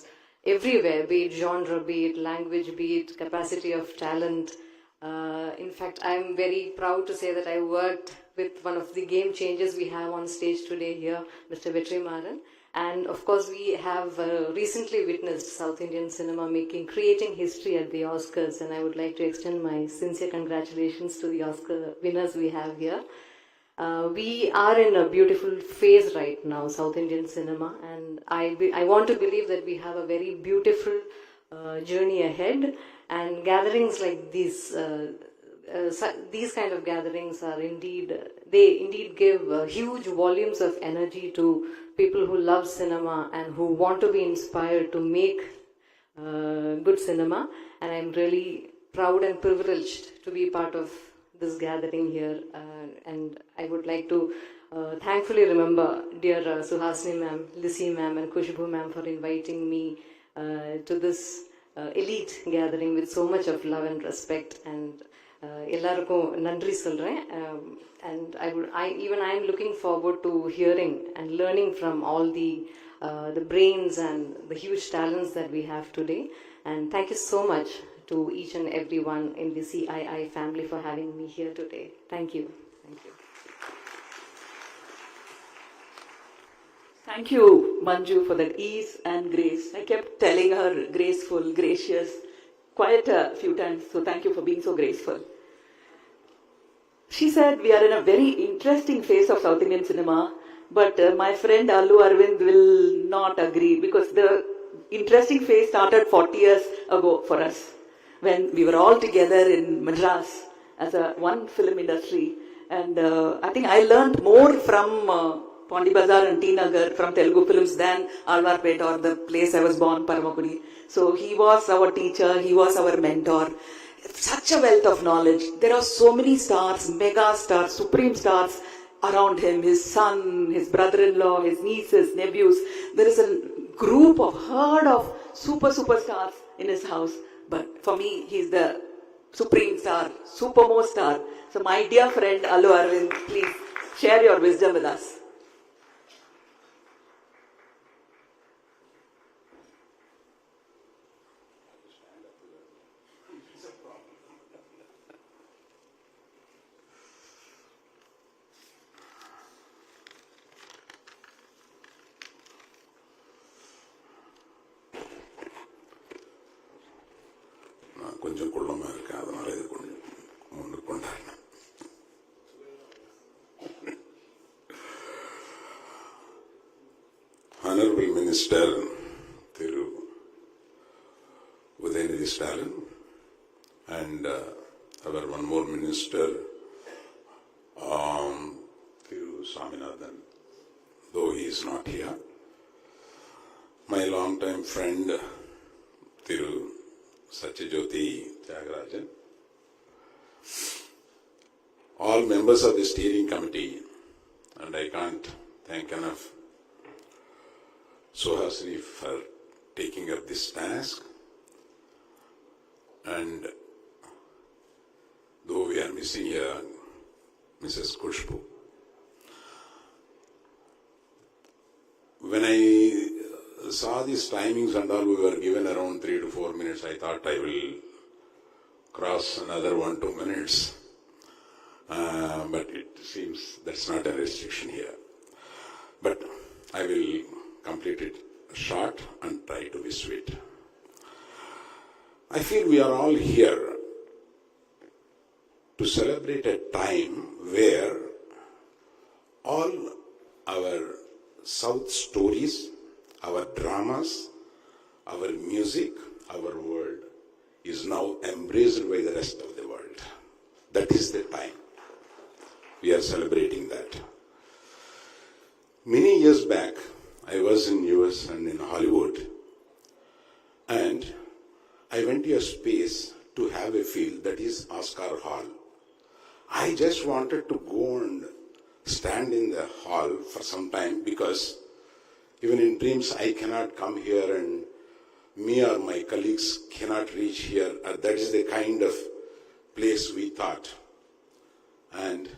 everywhere, be it genre, be it language, be it capacity of talent. In fact, I'm very proud to say that I worked with one of the game changers we have on stage today here, Mr. Vetrimaran. And of course, we have recently witnessed South Indian cinema creating history at the Oscars. And I would like to extend my sincere congratulations to the Oscar winners we have here. We are in a beautiful phase right now, South Indian cinema. And I want to believe that we have a very beautiful journey ahead. And gatherings like these kind of gatherings are indeed give huge volumes of energy to people who love cinema and who want to be inspired to make good cinema. And I'm really proud and privileged to be part of this gathering here. And I would like to thankfully remember dear Suhasini ma'am, Lissy ma'am and Kushbu ma'am for inviting me to this elite gathering with so much of love and respect. And எல்லாருக்கும் நன்றி சொல்றேன். And I am looking forward to hearing and learning from all the brains and the huge talents that we have today. And thank you so much to each and everyone in the CII family for having me here today. Thank you. Thank you. Thank you, Manju, for that ease and grace. I kept telling her graceful, gracious, quite a few times. So thank you for being so graceful. She said we are in a very interesting phase of South Indian cinema, but my friend Allu Arvind will not agree, because the interesting phase started 40 years ago for us, when we were all together in Madras as a one film industry. And I think I learned more from Pondi Bazaar and T Nagar from Telugu films than Alvarpet or the place I was born, Paramakudi. So he was our teacher, he was our mentor. Such a wealth of knowledge. There are so many stars, mega stars, supreme stars around him. His son, his brother-in-law, his nieces, nephews. There is a group of herd of superstars in his house. But for me, he's the supreme star, supermost star. So my dear friend Allu Arvind, please share your wisdom with us. கொஞ்சம் குள்ளமா இருக்கேன், அதனால இது கொஞ்சம் முன்னுக்கு கொண்டாடினேன். Honorable Minister Thiru Udayanidhi Stalin and our one more minister Thiru Swaminathan, though he is not here. My long-time friend Thiru Satyajyoti Tyagarajan, all members of the steering committee, and I can't thank enough Suhasini for taking up this task. And though we are missing here Mrs. Kushbu, when I saw these timings and all, we were given around 3 to 4 minutes, I thought I will cross another 1-2 minutes. But it seems that's not a restriction here. But I will complete it short and try to be sweet. I feel we are all here to celebrate a time where all our South stories, our dramas, our music, our world is now embraced by the rest of the world. That is the time. We are celebrating that. Many years back, I was in US and in Hollywood, and I went to a space to have a feel that is Oscar Hall. I just wanted to go and stand in the hall for some time because even in dreams I cannot come here and me or my colleagues cannot reach here. That is the kind of place we thought. And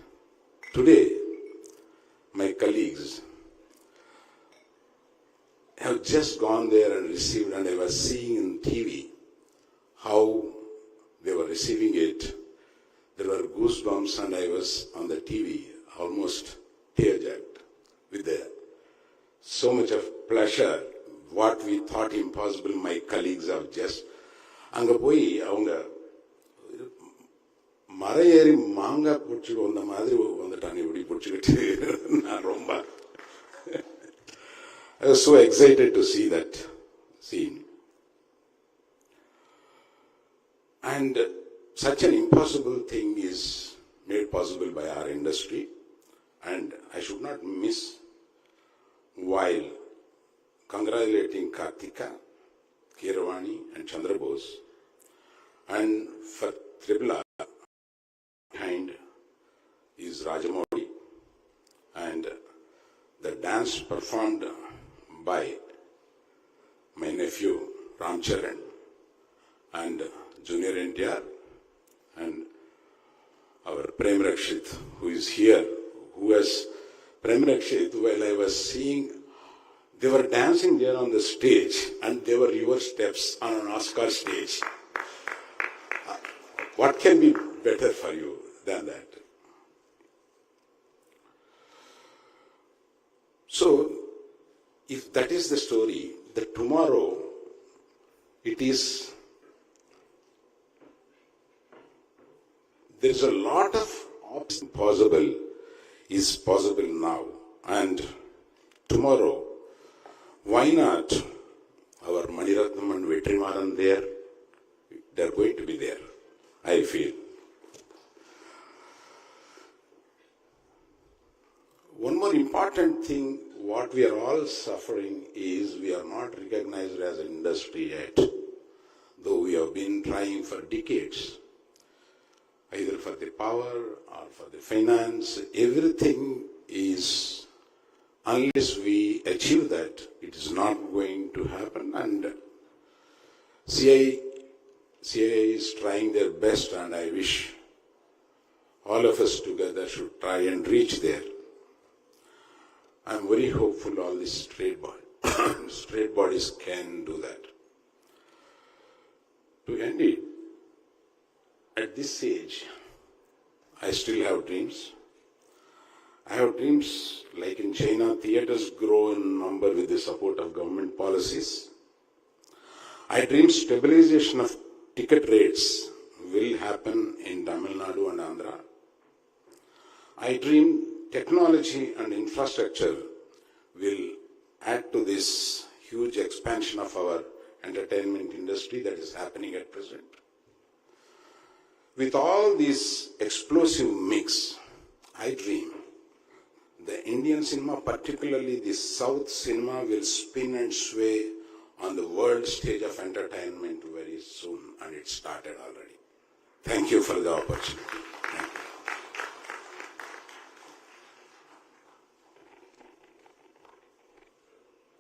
today, my colleagues have just gone there and received, and I was seeing in TV how they were receiving it. There were goosebumps, and I was on the TV almost tear-jerked with so much of pleasure. What we thought impossible, my colleagues have just அங்க போய் அவங்க மர ஏறி மாங்காய் பிடிச்சிட்டு வந்த மாதிரி வந்துட்டாங்க. இப்படி பிடிச்சிக்கிட்டு நான் ரொம்ப I was so excited to see that scene. And such an impossible thing is made possible by our industry. And I should not miss, while congratulating Karthika, Kiravani and Chandra Bose, and for Triple R, behind is Rajamouli, and the dance performed by my nephew Ram Charan and Junior NTR and our Prem Rakshit, who is here, who has Prem Rakshit, while I was seeing, they were dancing there on the stage and they were your steps on an Oscar stage. What can be better for you than that? So, if that is the story, that tomorrow it is, there is a lot of possible is possible now, and tomorrow, why not our Maniratnam and Vetrimaran there? They are going to be there, I feel. One more important thing, what we are all suffering is we are not recognized as an industry yet, though we have been trying for decades, either for the power or for the finance. Everything is, unless we achieve that, it is not going to happen. And CIA is trying their best, and I wish all of us together should try and reach there. I am very hopeful all these straight bodies can do that. To end it, at this age, I still have dreams. I have dreams like in China, theaters grow in number with the support of government policies. I dream stabilization of ticket rates will happen in Tamil Nadu and Andhra. I dream technology and infrastructure will add to this huge expansion of our entertainment industry that is happening at present. With all this explosive mix, I dream the Indian cinema, particularly the South cinema, will spin and sway on the world stage of entertainment very soon, and it started already. Thank you for the opportunity. Thank you.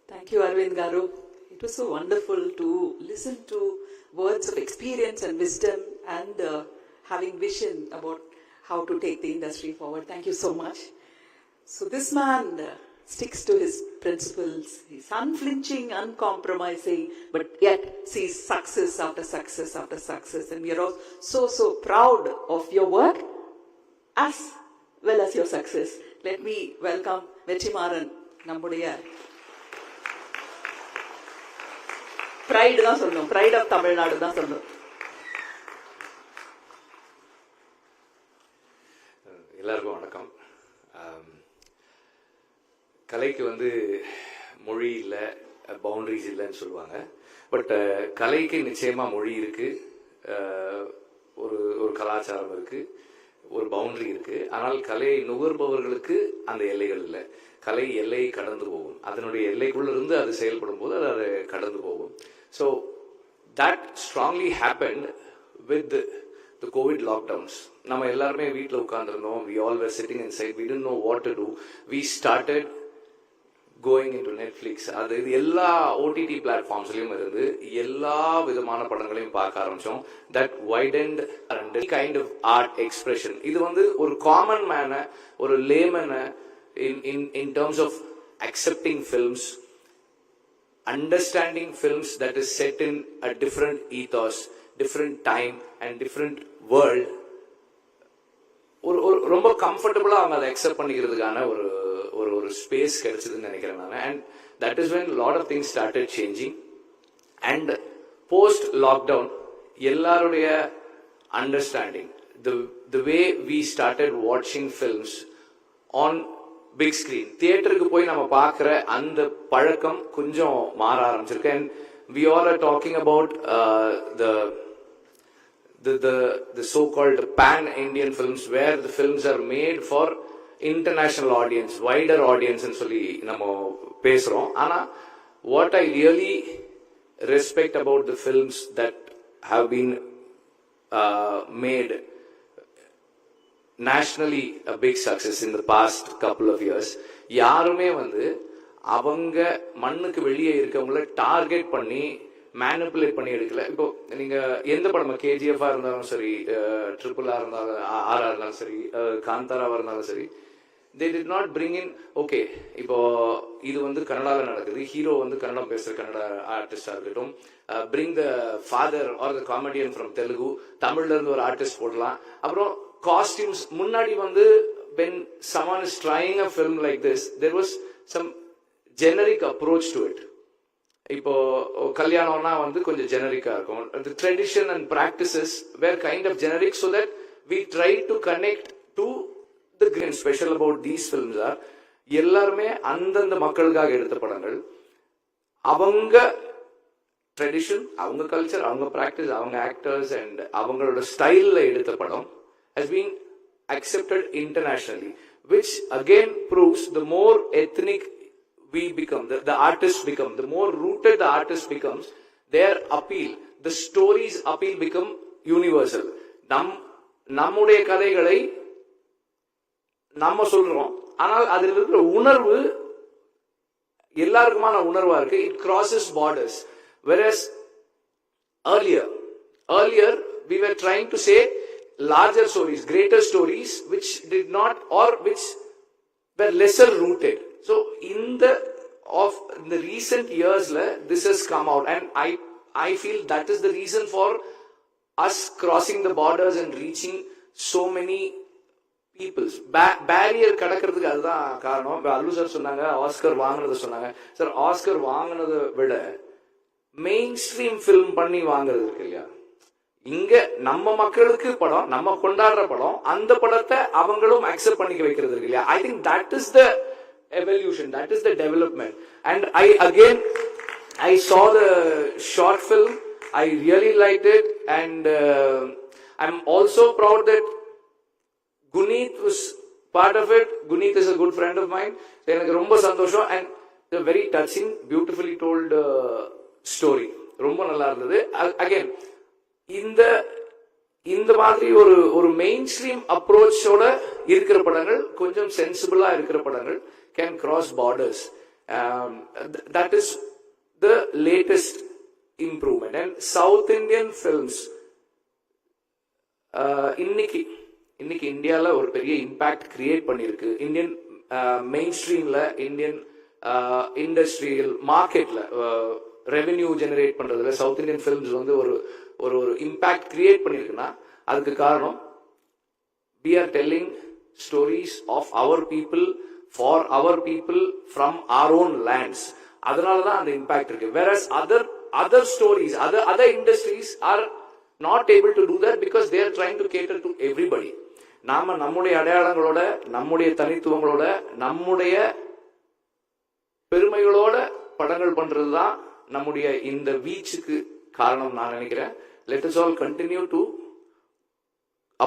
Thank you, Arvind Garu. It was so wonderful to listen to words of experience and wisdom and having vision about how to take the industry forward. Thank you so much. So this man sticks to his principles. He's unflinching, uncompromising, but yet sees success after success after success. And we are all so proud of your work as well as your success. Let me welcome Vechimaran, நம்முடைய pride தான் சொல்லணும், pride of Tamil Nadu தான் சொல்லணும். எல்லாருக்கும் வணக்கம். கலைக்கு வந்து மொழி இல்லை, பவுண்டரிஸ் இல்லைன்னு சொல்லுவாங்க. பட் கலைக்கு நிச்சயமாக மொழி இருக்கு, ஒரு கலாச்சாரம் இருக்கு, ஒரு பவுண்டரி இருக்கு. ஆனால் கலையை நுகர்பவர்களுக்கு அந்த எல்லைகள் இல்லை. கலை எல்லையை கடந்து போகும். அதனுடைய எல்லைக்குள்ள இருந்து அது செயல்படும் போது அது கடந்து போகும். So that strongly happened with the COVID lockdowns. நம்ம எல்லாருமே வீட்டில் உட்கார்ந்துருந்தோம். We all were sitting inside. We didn't know what to do. We started going into Netflix. அது எல்லா OTT பிளாட்ஃபார்ம்ஸ்லயும் இருந்து எல்லா விதமான படங்களையும் பார்க்க ஆரம்பிச்சோம். That widened and kind of art expression. இது வந்து ஒரு காமன் மேன, ஒரு லேமன in terms of accepting films, understanding films that is set in a different ethos, different time and different world, ஒரு ரொம்ப கம்ஃபர்டபுளா அவங்க அதை அக்செப்ட் பண்ணிக்கிறதுக்கான ஒரு ஸ்பேஸ் கிடைச்சதுன்னு நினைக்கிறேன் நான். And that is when lot of things started changing. And post lockdown எல்லாருடைய understanding, the way we started வாட்சிங் ஃபில்ம்ஸ் ஆன் பிக் ஸ்கிரீன், தியேட்டருக்கு போய் நம்ம பார்க்குற அந்த பழக்கம் கொஞ்சம் மாற ஆரம்பிச்சிருக்கு. And we all are talking about the so-called pan-Indian films, where the films are made for international audience, wider audience ன்னு சொல்லி நம்ம பேசுறோம். ஆனா what I really respect about the films that have been made nationally a big success in the past couple of years, யாருமே வந்து அவங்க மண்ணுக்கு வெளியே இருக்கவங்கள டார்கெட் பண்ணி மேனிப்புலேட் பண்ணி எடுக்கல. இப்போ நீங்க எந்த படம், KGF-ஆ இருந்தாலும் சரி, RRR இருந்தாலும் RR இருந்தாலும் சரி, காந்தாராவா இருந்தாலும் சரி, they did not bring in, okay, இப்போ இது வந்து கன்னடாவில் நடக்குது, ஹீரோ வந்து கன்னடம் பேசுற கன்னட ஆர்டிஸ்டா இருக்கட்டும், bring the father or the comedian from Telugu, தமிழ்ல இருந்து ஒரு ஆர்டிஸ்ட் போடலாம். அப்புறம் காஸ்டியூம்ஸ் முன்னாடி வந்து when someone is trying a film like this, there was some generic approach to it. இப்போ கல்யாணம்னா வந்து கொஞ்சம் ஜெனரிக்கா இருக்கும். The tradition and practices were kind of generic, so that we tried to connect to the green. Special about these films are எல்லாருமே அந்தந்த மக்களுக்காக எடுத்த படங்கள். அவங்க ட்ரெடிஷன், அவங்க கல்ச்சர், அவங்க பிராக்டிஸ், அவங்க ஆக்டர்ஸ் அண்ட் அவங்களோட ஸ்டைல்ல எடுத்த படம் has been accepted internationally, which again proves the more ethnic we become, the artists become, the more rooted the artist becomes, their appeal, the stories appeal become universal. நம்முடைய கதைகளை நம்ம சொல்றோம், ஆனால் அதில் இருக்கிற உணர்வு எல்லாருக்குமான உணர்வா இருக்கு. It crosses borders. Whereas earlier we were trying to say larger stories, greater stories, which did not, or which were lesser rooted. So in the recent years, this has come out, and I feel that is the reason for us crossing the borders and reaching so many people. Barrier கடக்கிறதுக்கு அதுதான் காரணம். அல்லு sir சொன்னாங்க Oscar வாங்கினது சொன்னாங்க. Sir Oscar வாங்கினதை விட main stream film பண்ணி வாங்குறது இருக்கு இல்லையா, இங்க நம்ம மக்களுக்கு படம், நம்ம கொண்டாடுற படம், அந்த படத்தை அவங்களும் அக்செப்ட் பண்ணிக்க வைக்கிறது இருக்கு இல்லையா. I think that is the evolution, that is the development. And I saw the short film, I really liked it, and I'm also proud that Guneet was part of it. Guneet is a good friend of mine. எனக்கு ரொம்ப சந்தோஷம். And a very touching, beautifully told story. ரொம்ப நல்லா இருந்தது. Again, இந்த மாதிரி ஒரு main stream அப்ரோச்சோட இருக்கிற படங்கள், கொஞ்சம் சென்சிபிளா இருக்கிற படங்கள் can cross borders. That is the latest improvement. And South Indian films இன்னைக்கு இந்தியால ஒரு பெரிய இம்பாக்ட் கிரியேட் பண்ணிருக்கு. இந்தியன் மெயின் ஸ்ட்ரீம்ல இந்தியன் இண்டஸ்ட்ரியல் மார்க்கெட்ல ரெவென்யூ ஜெனரேட் பண்றதுல சவுத் இந்தியன் ஃபிலிம்ஸ் வந்து ஒரு ஒரு ஒரு இம்பாக்ட் கிரியேட் பண்ணிருக்குன்னா அதுக்கு காரணம் we are telling stories of our people for our people from our own lands. அதனால தான் அந்த இம்பாக்ட் இருக்கு. whereas other stories, other industries are not able to do that because they are trying to cater to everybody. நாம நம்முடைய அடையாளங்களோட, நம்முடைய தனித்துவங்களோட, நம்முடைய பெருமைகளோட படங்கள் பண்றதுதான் நம்முடைய இந்த வீச்சுக்கு காரணம் நான் நினைக்கிறேன். let us all continue to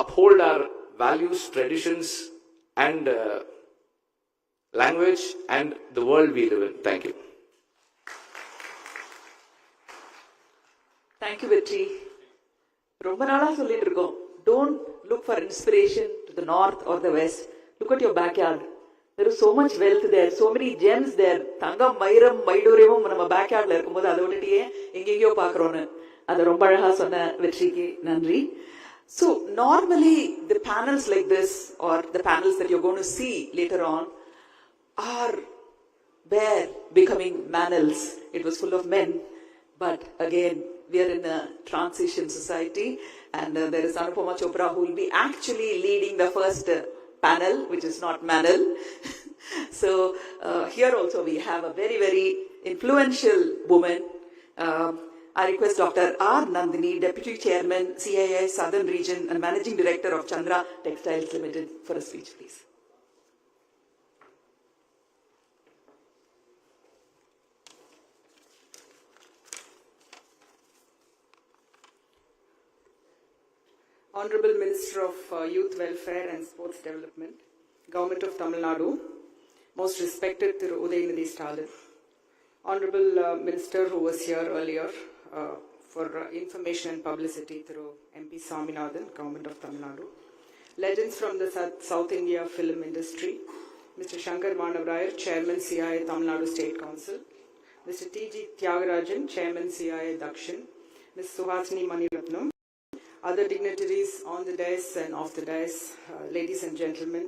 uphold our values, traditions and language and the world we live in. Thank you. Thank you, Vetri. ரொம்ப நாளா சொல்லிட்டு இருக்கோம், don't look for inspiration to the north or the west. Look at your backyard. There is so much wealth there, so many gems there. தங்கம், வைரம், வைடூரியமும் நம்ம பேக்யார்ட்ல இருக்கும்போது அதை விட்டுட்டு எங்கெங்கயோ பாக்குறோன்னு அதை ரொம்ப அழகா சொன்ன வெற்றிக்கு நன்றி. So normally the panels like this or the panels that you're going to see later on were becoming manels. It was full of men. But again, we are in a transition society and there is Anupama Chopra who will be actually leading the first panel, which is not manel. So here also we have a very, very influential woman. I request Dr. R. Nandini, Deputy Chairman, CII Southern Region and Managing Director of Chandra Textiles Limited for a speech, please. Honorable Minister of Youth Welfare and Sports Development, Government of Tamil Nadu, most respected Thiru Udayanathan, Honorable Minister who was here earlier for information and publicity through MP Swaminathan, Government of Tamil Nadu, legends from the South India film industry, Mr. Shankar Manavrayar, Chairman CIA Tamil Nadu State Council, Mr. T.G. Tyagarajan, Chairman CIA Dakshin, Ms. Suhasini Maniratnam, other dignitaries on the dais and off the dais, ladies and gentlemen,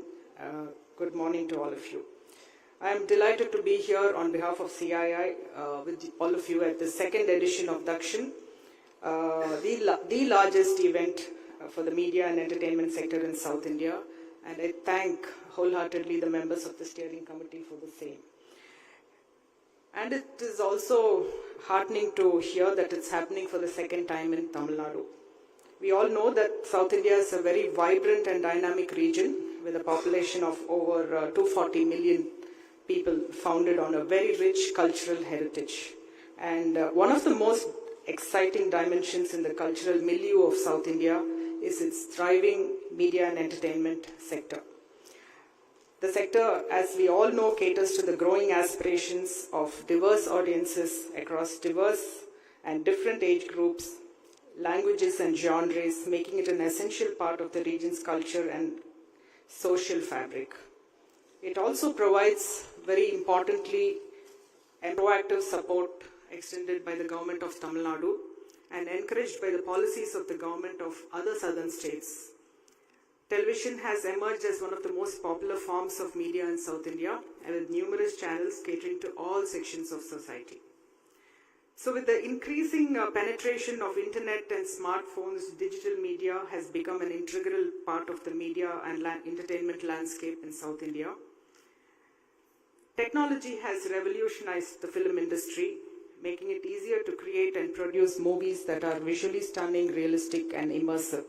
good morning to all of you. I am delighted to be here on behalf of CII with all of you at the second edition of Dakshin, the largest event for the media and entertainment sector in South India, and I thank wholeheartedly the members of the steering committee for the same. And it is also heartening to hear that it's happening for the second time in Tamil Nadu. We all know that South India is a very vibrant and dynamic region with a population of over 240 million people, founded on a very rich cultural heritage. And one of the most exciting dimensions in the cultural milieu of South India is its thriving media and entertainment sector. The sector, as we all know, caters to the growing aspirations of diverse audiences across diverse and different age groups, languages and genres, making it an essential part of the region's culture and social fabric. It also provides, very importantly, and proactive support extended by the government of Tamil Nadu and encouraged by the policies of the government of other southern states. Television has emerged as one of the most popular forms of media in South India, and with numerous channels catering to all sections of society. So with the increasing penetration of internet and smartphones, digital media has become an integral part of the media and entertainment landscape in South India. Technology has revolutionized the film industry, making it easier to create and produce movies that are visually stunning, realistic and immersive.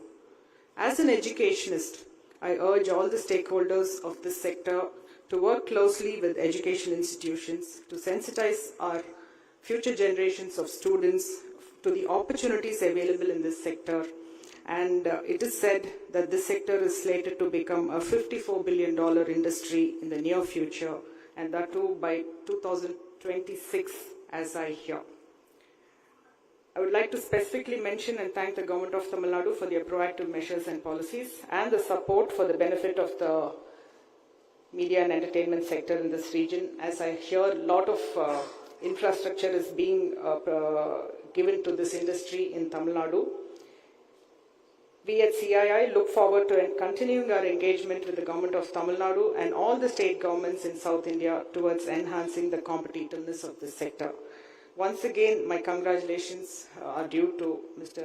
As an educationist, I urge all the stakeholders of this sector to work closely with education institutions to sensitize our future generations of students to the opportunities available in this sector. And it is said that this sector is slated to become a $54 billion industry in the near future, and that too by 2026, as I hear. I would like to specifically mention and thank the Government of Tamil Nadu for their proactive measures and policies and the support for the benefit of the media and entertainment sector in this region. As I hear, a lot of infrastructure is being given to this industry in Tamil Nadu. We at CII look forward to continuing our engagement with the Government of Tamil Nadu and all the state governments in South India towards enhancing the competitiveness of this sector. Once again, my congratulations are due to Mr.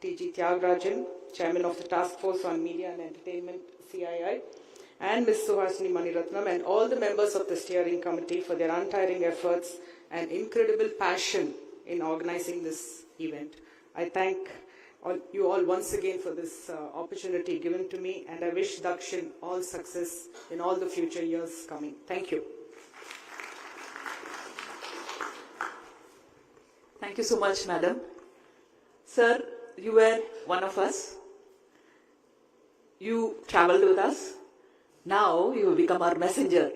T.G. Tyagarajan, Chairman of the Task Force on Media and Entertainment, CII, and Ms. Suhasini Maniratnam, and all the members of the steering committee for their untiring efforts and incredible passion in organizing this event. I thank you all once again for this opportunity given to me, and I wish Dakshin all success in all the future years coming. Thank you. Thank you so much, madam. Sir, you were one of us. You traveled with us. Now you have become our messenger.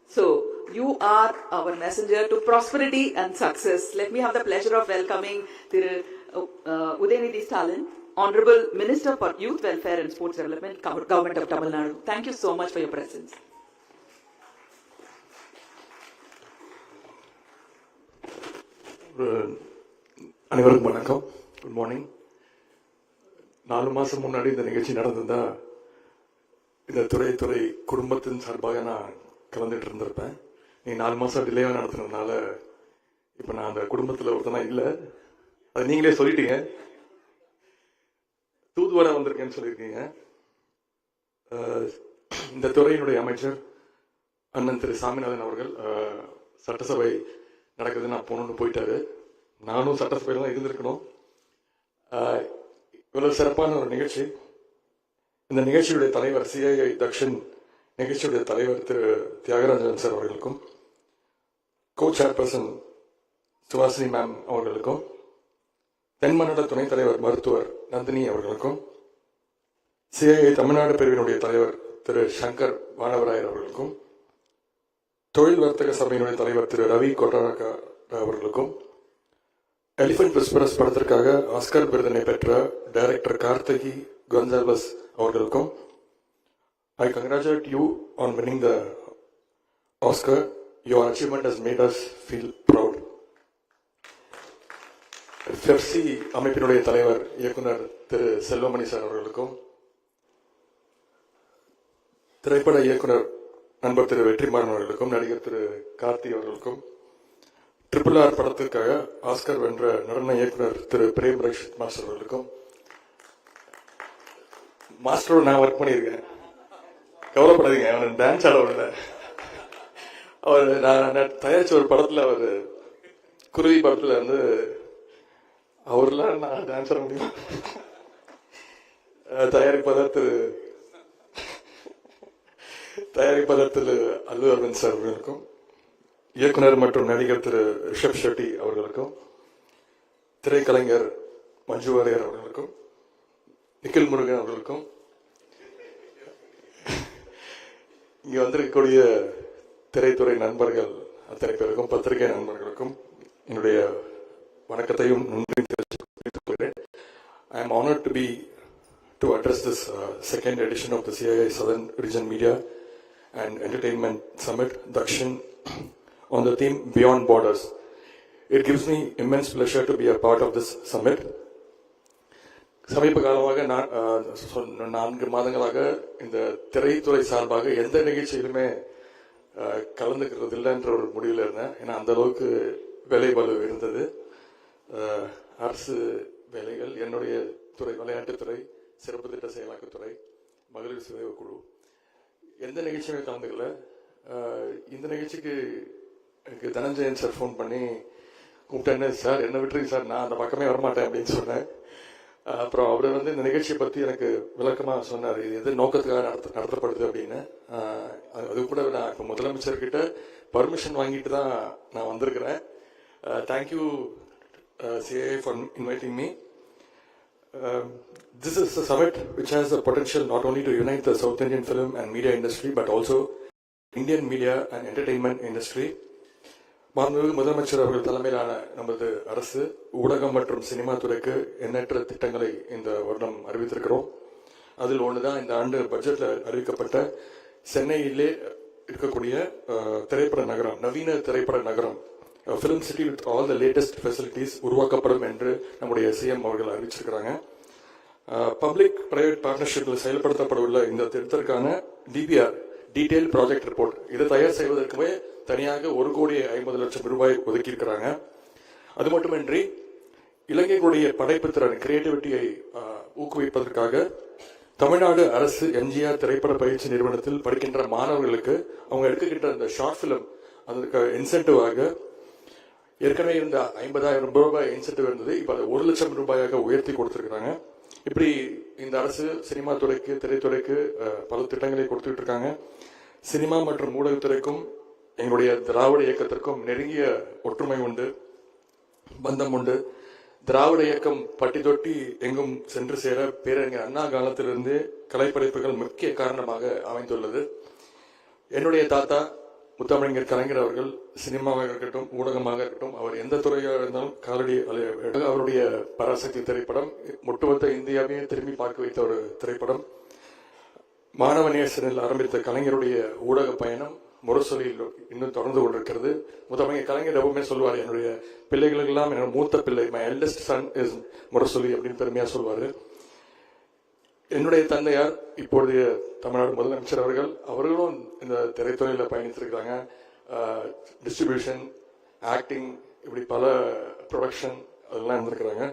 So you are our messenger to prosperity and success. Let me have the pleasure of welcoming Udayanidhi Stalin, Honorable Minister for Youth Welfare and Sports Development, Government of Tamil Nadu. Thank you so much for your presence. அனைவருக்கும் வணக்கம். Good morning. 4 மாசம் முன்னாடி இந்த நிகழ்ச்சி நடந்திருந்தா இந்த துறை குடும்பத்தின் சார்பாக நான் கலந்துட்டு இருந்திருப்பேன். நீ 4 மாசம் டிலேவா நடத்துனதுனால இப்ப நான் அந்த குடும்பத்துல ஒருத்தனா இல்ல. அது நீங்களே சொல்லிட்டீங்க. தூதுவரா வந்திருக்கேன்னு சொல்லியிருக்கீங்க. இந்த துறையினுடைய அமைச்சர் அண்ணன் திரு சாமிநாதன் அவர்கள் சட்டசபை நடக்குது, நான் போகணும்னு போயிட்டாரு. நானும் சட்டசபையில் தான் இருந்திருக்கணும். இவ்வளவு சிறப்பான ஒரு நிகழ்ச்சி. இந்த நிகழ்ச்சியுடைய தலைவர் சிஐஐ தக்ஷன் நிகழ்ச்சியுடைய தலைவர் திரு தியாகராஜன் சார் அவர்களுக்கும், கோ சேர்பர்சன் சுஹாசினி மேம் அவர்களுக்கும், தென்மண்டல துணைத் தலைவர் மருத்துவர் நந்தினி அவர்களுக்கும், சிஐஐ தமிழ்நாடு பிரிவினுடைய தலைவர் திரு சங்கர் வானவராயர் அவர்களுக்கும், தொழில் வர்த்தக சபையினுடைய தலைவர் திரு ரவி கொட்டராக்கா அவர்களுக்கும், எலிபென்ட் விஸ்பரஸ் படத்திற்காக ஆஸ்கர் விருதினை பெற்ற டைரக்டர் கார்த்திகி கொன்சால்வஸ் அவர்களுக்கும், I congratulate you on winning the Oscar. Your achievement has made us feel proud. FFC அமைப்பினுடைய தலைவர் இயக்குனர் திரு செல்வமணி சார் அவர்களுக்கும், திரைப்பட இயக்குனர் நண்பர் திரு வெற்றிமாறன் அவர்களுக்கும், நடிகர் திரு கார்த்தி அவர்களுக்கும், RRR படத்திற்காக ஆஸ்கர் வென்ற நடன இயக்குனர் திரு பிரேம் ரக்ஷித் மாஸ்டர் அவர்களுக்கும், மாஸ்டரோட நான் ஒர்க் பண்ணியிருக்கேன், கவலைப்படாதீங்க, அவன் டான்ஸ் ஆட விடல. அவர் நான் தயாரிச்ச ஒரு படத்துல, அவர் குருவி படத்துல இருந்து அவர்லாம் நான் டான்ஸ் ஆட முடியும். தயாரிப்பாளர் திரு அல்லு அரவிந்த் சார் அவர்களுக்கும், இயக்குனர் மற்றும் நடிகர் திரு ரிஷப் ஷெட்டி அவர்களுக்கும், திரைக்கலைஞர் மஞ்சு வாரியர் அவர்களுக்கும், நிக்கில் முருகன் அவர்களுக்கும், இங்க வந்திருக்கக்கூடிய திரைத்துறை நண்பர்கள் அத்தனை பேருக்கும், பத்திரிகை நண்பர்களுக்கும் என்னுடைய வணக்கத்தையும் நன்றி தெரிவித்துக் கொள்கிறேன். I am honored to address this second edition of the CII Southern Region Media and Entertainment Summit, Dakshin, on the theme Beyond Borders. It gives me immense pleasure to be a part of this summit. சமீப காலமாக 4 மாதங்களாக இந்த திரைத்துறை சார்பாக எந்த நிகழ்ச்சியிலுமே கலந்துக்கிறது இல்லைன்ற ஒரு முடிவில் இருந்தேன். ஏன்னா அந்த அளவுக்கு வேலை பளு இருந்தது. அரசு வேலைகள், என்னுடைய துறை விளையாட்டுத்துறை, சிறப்பு திட்ட செயலாக்கத்துறை, மகளிர் சுய குழு, எந்த நிகழ்ச்சியுமே கலந்துக்கல. இந்த நிகழ்ச்சிக்கு எனக்கு தனஞ்சயன் சார் ஃபோன் பண்ணி கூப்பிட்டேன்னு, சார் என்ன விட்டுருக்கு சார், நான் அந்த பக்கமே வரமாட்டேன் அப்படின்னு சொன்னேன். அப்புறம் அவர் இந்த நிகழ்ச்சியை பற்றி எனக்கு விளக்கமாக சொன்னார், இது எது நோக்கத்துக்காக நடத்தப்படுது அப்படின்னு. அது கூட நான் இப்போ முதலமைச்சர்கிட்ட பர்மிஷன் வாங்கிட்டு தான் நான் வந்திருக்கிறேன். Thank you CII for inviting me. This is a summit which has the potential not only to unite the South Indian film and media industry but also Indian media and entertainment industry. மாண்புமிகு முதலமைச்சர் அவர்கள் தலைமையிலான நமது அரசு ஊடகம் மற்றும் cinema துறைக்கு எண்ணற்ற திட்டங்களை இந்த வருடம் அறிவித்திருக்கிறோம். அதில் ஒன்றுதான் இந்த ஆண்டு பட்ஜெட்ல அறிவிக்கப்பட்ட சென்னையிலே இருக்கக்கூடிய திரைப்பட நகரம், நவீன திரைப்பட நகரம், film city with all the latest facilities உருவாக்கப்படும் என்று நம்முடைய சிஎம் அவர்கள் அறிவிச்சிருக்கிறாங்க. பப்ளிக் பிரைவேட் பார்ட்னர்ஷிப்பில் செயல்படுத்தப்படவுள்ள இந்த திட்டத்திற்கான டிபிஆர் டீடைல் ப்ராஜெக்ட் ரிப்போர்ட் இதை தயார் செய்வதற்குமே தனியாக 1,50,00,000 ரூபாய் ஒதுக்கியிருக்கிறாங்க. அது மட்டுமின்றி இளைஞர்களுடைய படைப்பு திறன் கிரியேட்டிவிட்டியை ஊக்குவிப்பதற்காக தமிழ்நாடு அரசு எம்ஜிஆர் திரைப்பட பயிற்சி நிறுவனத்தில் படிக்கின்ற மாணவர்களுக்கு அவங்க எடுக்கின்ற அந்த ஷார்ட் பிலிம் அதற்கு இன்சென்டிவாக ஏற்கனவே இருந்த 50,000 ரூபாய் இன்சென்டிவ் இருந்தது. இப்போ அதை 1,00,000 ரூபாயாக உயர்த்தி கொடுத்திருக்கிறாங்க. இப்படி இந்த அரசு சினிமா துறைக்கு திரைத்துறைக்கு பல திட்டங்களை கொடுத்துட்டு இருக்காங்க. சினிமா மற்றும் ஊடகத்துறைக்கும் எங்களுடைய திராவிட இயக்கத்திற்கும் நெருங்கிய ஒற்றுமை உண்டு, பந்தம் உண்டு. திராவிட இயக்கம் பட்டி தொட்டி எங்கும் சென்று சேர பேரறிஞர் அண்ணா காலத்திலிருந்து கலைப்படைப்புகள் முக்கிய காரணமாக அமைந்துள்ளது. என்னுடைய தாத்தா முத்தமிழர் கலைஞர் அவர்கள் சினிமாவாக இருக்கட்டும் ஊடகமாக இருக்கட்டும் அவர் எந்த துறையாக இருந்தாலும் காலடி அவருடைய பராசக்தி திரைப்படம் ஒட்டுமொத்த இந்தியாவே திரும்பி பார்க்க வைத்த ஒரு திரைப்படம். மாணவ நேசனில் ஆரம்பித்த கலைஞருடைய ஊடக பயணம் முரசொலியில் இன்னும் தொடர்ந்து கொண்டிருக்கிறது. முத்தமிழர் கலைஞர் எப்பவுமே சொல்வார், என்னுடைய பிள்ளைகளுக்கெல்லாம் என்னோட மூத்த பிள்ளை my eldest Sun is Murasoli அப்படின்னு பெருமையா சொல்வாரு. என்னுடைய தந்தையார் இப்பொழுதைய தமிழ்நாடு முதலமைச்சர் அவர்களும் இந்த திரைத்துறையில் பயணித்திருக்கிறாங்க. டிஸ்ட்ரிபியூஷன், ஆக்டிங், இப்படி பல ப்ரொடக்ஷன் அதெல்லாம் இருந்திருக்கிறாங்க.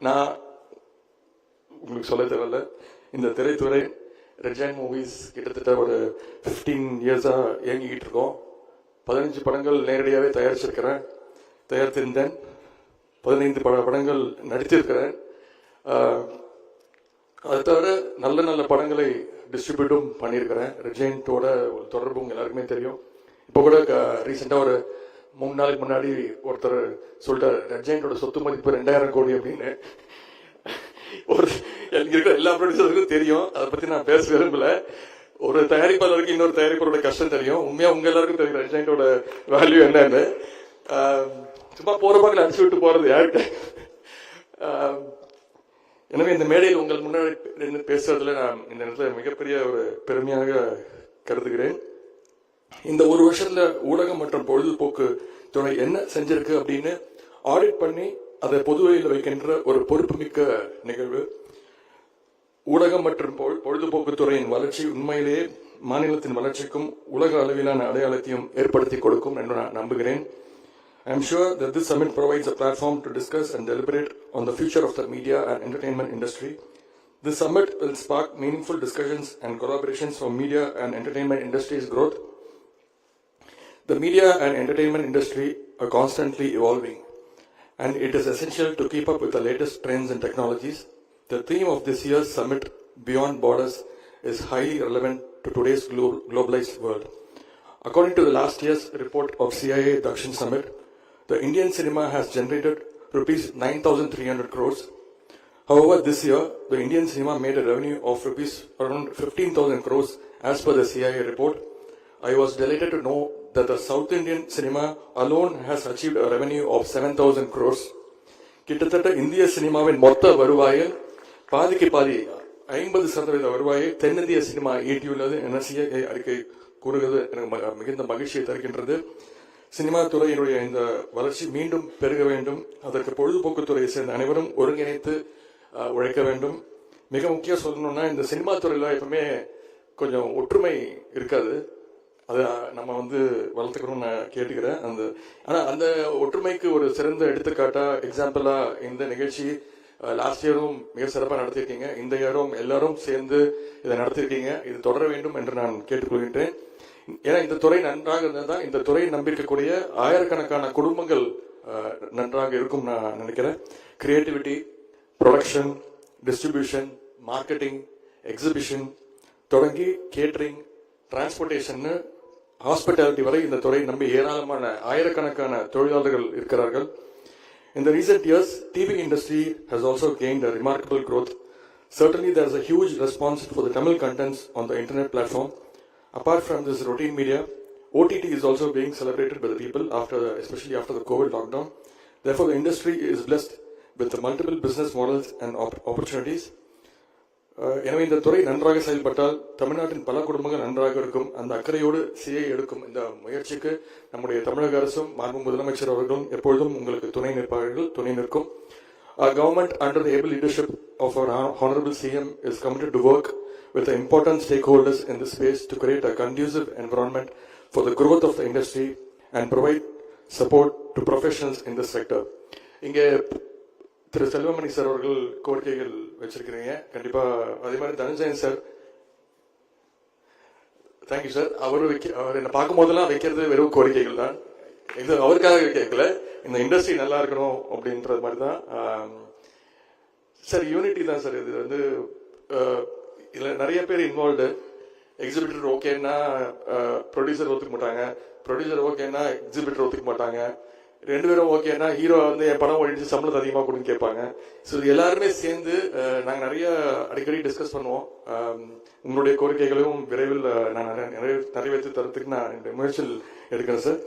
நான் உங்களுக்கு சொல்ல தேவையில்ல, இந்த திரைத்துறை ரெட் ஜெயண்ட் மூவிஸ் கிட்டத்தட்ட ஒரு 15 இயர்ஸா இயங்கிக்கிட்டு இருக்கோம். 15 படங்கள் நேரடியாகவே தயாரித்திருந்தேன். 15 படங்கள் நடித்திருக்கிறேன். அது தவிர நல்ல நல்ல படங்களை டிஸ்ட்ரிபியூட்டும் பண்ணியிருக்கிறேன். ரெட் ஜெயண்டோட தொடர்பு எல்லாருக்குமே தெரியும். இப்போ கூட ரீசெண்டாக ஒரு 3 நாளைக்கு முன்னாடி ஒருத்தர் சொல்லிட்டார், ரெட் ஜெயண்டோட சொத்து மதிப்பு 2,000 கோடி அப்படின்னு. ஒரு எனக்கு இருக்கிற எல்லா ப்ரொடியூசருக்கும் தெரியும், அதை பத்தி நான் பேச விரும்பல. ஒரு தயாரிப்பாளருக்கு இன்னொரு தயாரிப்பாளரோட கஷ்டம் தெரியும். உண்மையா உங்க எல்லாருக்கும் தெரியும் ரெட் ஜெயண்டோட வேல்யூ என்னன்னு. சும்மா போற பாக்கில் அடிச்சு விட்டு போறது யாருக்கு. எனவே இந்த மேடையில் உங்கள் முன்னாடி பேசுறதுல நான் இந்த இடத்துல மிகப்பெரிய ஒரு பெருமையாக கருதுகிறேன். இந்த ஒரு வருஷத்துல ஊடகம் மற்றும் பொழுதுபோக்கு துறை என்ன செஞ்சிருக்கு அப்படின்னு ஆடிட் பண்ணி அதை பொதுவெளியில் வைக்கின்ற ஒரு பொறுப்புமிக்க நிகழ்வு. ஊடகம் மற்றும் பொழுதுபோக்கு துறையின் வளர்ச்சி உண்மையிலேயே மாநிலத்தின் வளர்ச்சிக்கும் உலக அளவிலான அடையாளத்தையும் ஏற்படுத்தி கொடுக்கும் என்று நான் நம்புகிறேன். I am sure that this summit provides a platform to discuss and deliberate on the future of the media and entertainment industry. This summit will spark meaningful discussions and collaborations for media and entertainment industry's growth. The media and entertainment industry are constantly evolving, and it is essential to keep up with the latest trends and technologies. The theme of this year's summit, Beyond Borders, is highly relevant to today's globalized world. According to the last year's report of CIA Dakshin Summit, the Indian cinema has generated rupees 9,300 crores. However, this year, the Indian cinema made a revenue of rupees around 15,000 crores as per the CIA report. I was delighted to know that the South Indian cinema alone has achieved a revenue of 7,000 crores. கிட்டத்தட்ட இந்திய சினிமாவின் மொத்த வருவாயில் பாதிக்கு பாதி 50% வருவாயை தென்னிந்திய cinema ஈட்டியுள்ளது என CIA அறிக்கை கூறுகிறது. எனக்கு மிகுந்த மகிழ்ச்சியை தருகின்றது. சினிமா துறையினுடைய இந்த வளர்ச்சி மீண்டும் பெருக வேண்டும். அதற்கு பொழுதுபோக்கு துறையை சேர்ந்த அனைவரும் ஒருங்கிணைத்து உழைக்க வேண்டும். மிக முக்கியம் சொல்லணும்னா இந்த சினிமா துறையில எப்பவுமே கொஞ்சம் ஒற்றுமை இருக்காது. அதை நம்ம வளர்த்துக்கணும்னு நான் கேட்டுக்கிறேன். ஆனா அந்த ஒற்றுமைக்கு ஒரு சிறந்த எடுத்துக்காட்டா எக்ஸாம்பிளா இந்த நிகழ்ச்சி லாஸ்ட் இயரும் மிக சிறப்பாக நடத்திருக்கீங்க. இந்த இயரும் எல்லாரும் சேர்ந்து இதை நடத்திருக்கீங்க. இது தொடர வேண்டும் என்று நான் கேட்டுக்கொள்கின்றேன். ஏன்னா இந்த துறை நன்றாக இருந்தால்தான் இந்த துறையை நம்பியிருக்கக்கூடிய ஆயிரக்கணக்கான குடும்பங்கள் நன்றாக இருக்கும் நான் நினைக்கிறேன். Creativity, production, distribution, marketing, exhibition தொடங்கி கேட்டரிங், டிரான்ஸ்போர்டேஷன், ஹாஸ்பிட்டாலிட்டி வரை இந்த துறை நம்பி ஏராளமான ஆயிரக்கணக்கான தொழிலாளர்கள் இருக்கிறார்கள். In the recent years, TV industry has also gained a remarkable growth. Certainly, there is a huge response for the Tamil contents on the internet platform. Apart from this routine media, OTT is also being celebrated by the people, especially after the COVID lockdown. Therefore, the industry is blessed with the multiple business models and opportunities. எனவே இந்த துறை நன்றாக செயல்பட்டால் தமிழ்நாட்டின் பல குடும்பங்கள் நன்றாக இருக்கும். அந்த அக்கறையோடு சிஐ எடுக்கும் இந்த முயற்சிக்கு நம்முடைய தமிழக அரசும் மாண்பு முதலமைச்சர் அவர்களும் எப்பொழுதும் உங்களுக்கு துணை நிற்கும். Our government, under the able leadership of our Honorable CM, is committed to work with the important stakeholders in this space to create a conducive environment for the growth of the industry and provide support to professionals in this sector. இங்கே திரு Selvamani sir அவர்கள் கோரிக்கைகள் வச்சிருக்கிறீங்க. கண்டிப்பா அதே மாதிரி Dhananjayan sir, thank you sir. அவர் என்ன பார்க்கும் போதெல்லாம் வைக்கிறது வெறும் கோரிக்கைகள் தான். இது அவருக்காக கேட்கல, இந்த இண்டஸ்ட்ரி நல்லா இருக்கணும் அப்படின்றது மாதிரி தான் சார். யூனிட்டி தான் சார். இது வந்து இதில் நிறைய பேர் இன்வால்வ்டு. எக்ஸிபிட்டர் ஓகேன்னா ப்ரொடியூசர் ஒத்துக்க மாட்டாங்க, ப்ரொடியூசர் ஓகேன்னா எக்ஸிபிட்டர் ஒத்துக்க மாட்டாங்க, ரெண்டு பேரும் ஓகேன்னா ஹீரோ வந்து என் படம் ஓடிச்சு சம்பளத்தை அதிகமாக கொடுன்னு கேட்பாங்க. ஸோ இது எல்லாருமே சேர்ந்து நாங்கள் நிறைய அடிக்கடி டிஸ்கஸ் பண்ணுவோம். உங்களுடைய கோரிக்கைகளையும் விரைவில் நான் நிறைவேற்றி தரத்துக்கு நான் இந்த முயற்சியில் எடுக்கிறேன் sir.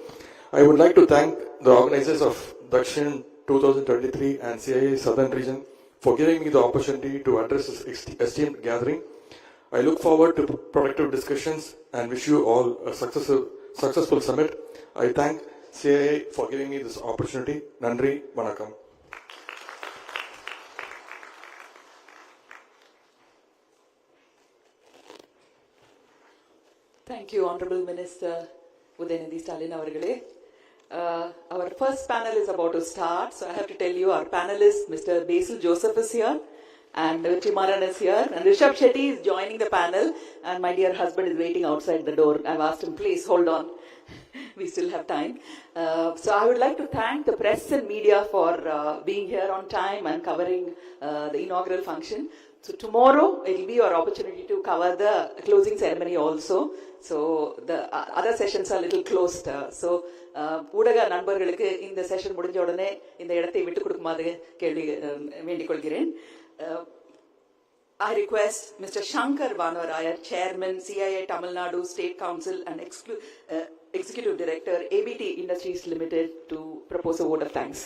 I would like to thank the organizers of Dakshin 2023 and CIA Southern Region for giving me the opportunity to address this esteemed gathering. I look forward to productive discussions and wish you all a successful summit. I thank CIA for giving me this opportunity. Nandri, Vanakkam. Thank you, Honorable Minister Udayanidhi Stalin avargale. Our first panel is about to start, so I have to tell you our panelist, Mr. Basil Joseph, is here, and Chimaran is here, and Rishabh Shetty is joining the panel, and my dear husband is waiting outside the door. I've asked him, please hold on. We still have time. So I would like to thank the press and media for being here on time and covering the inaugural function. So tomorrow it will be your opportunity to cover the closing ceremony also. So the other sessions are a little closed. So ஊடக நண்பர்களுக்கு இந்த session முடிஞ்ச உடனே இந்த இடத்தை விட்டு கொடுக்குமாறு வேண்டிக் கொள்கிறேன். I request Mr. Shankar Vanvarayar, Chairman, CIA Tamil Nadu State Council and Executive Director, ABT Industries Limited, to propose a vote of thanks.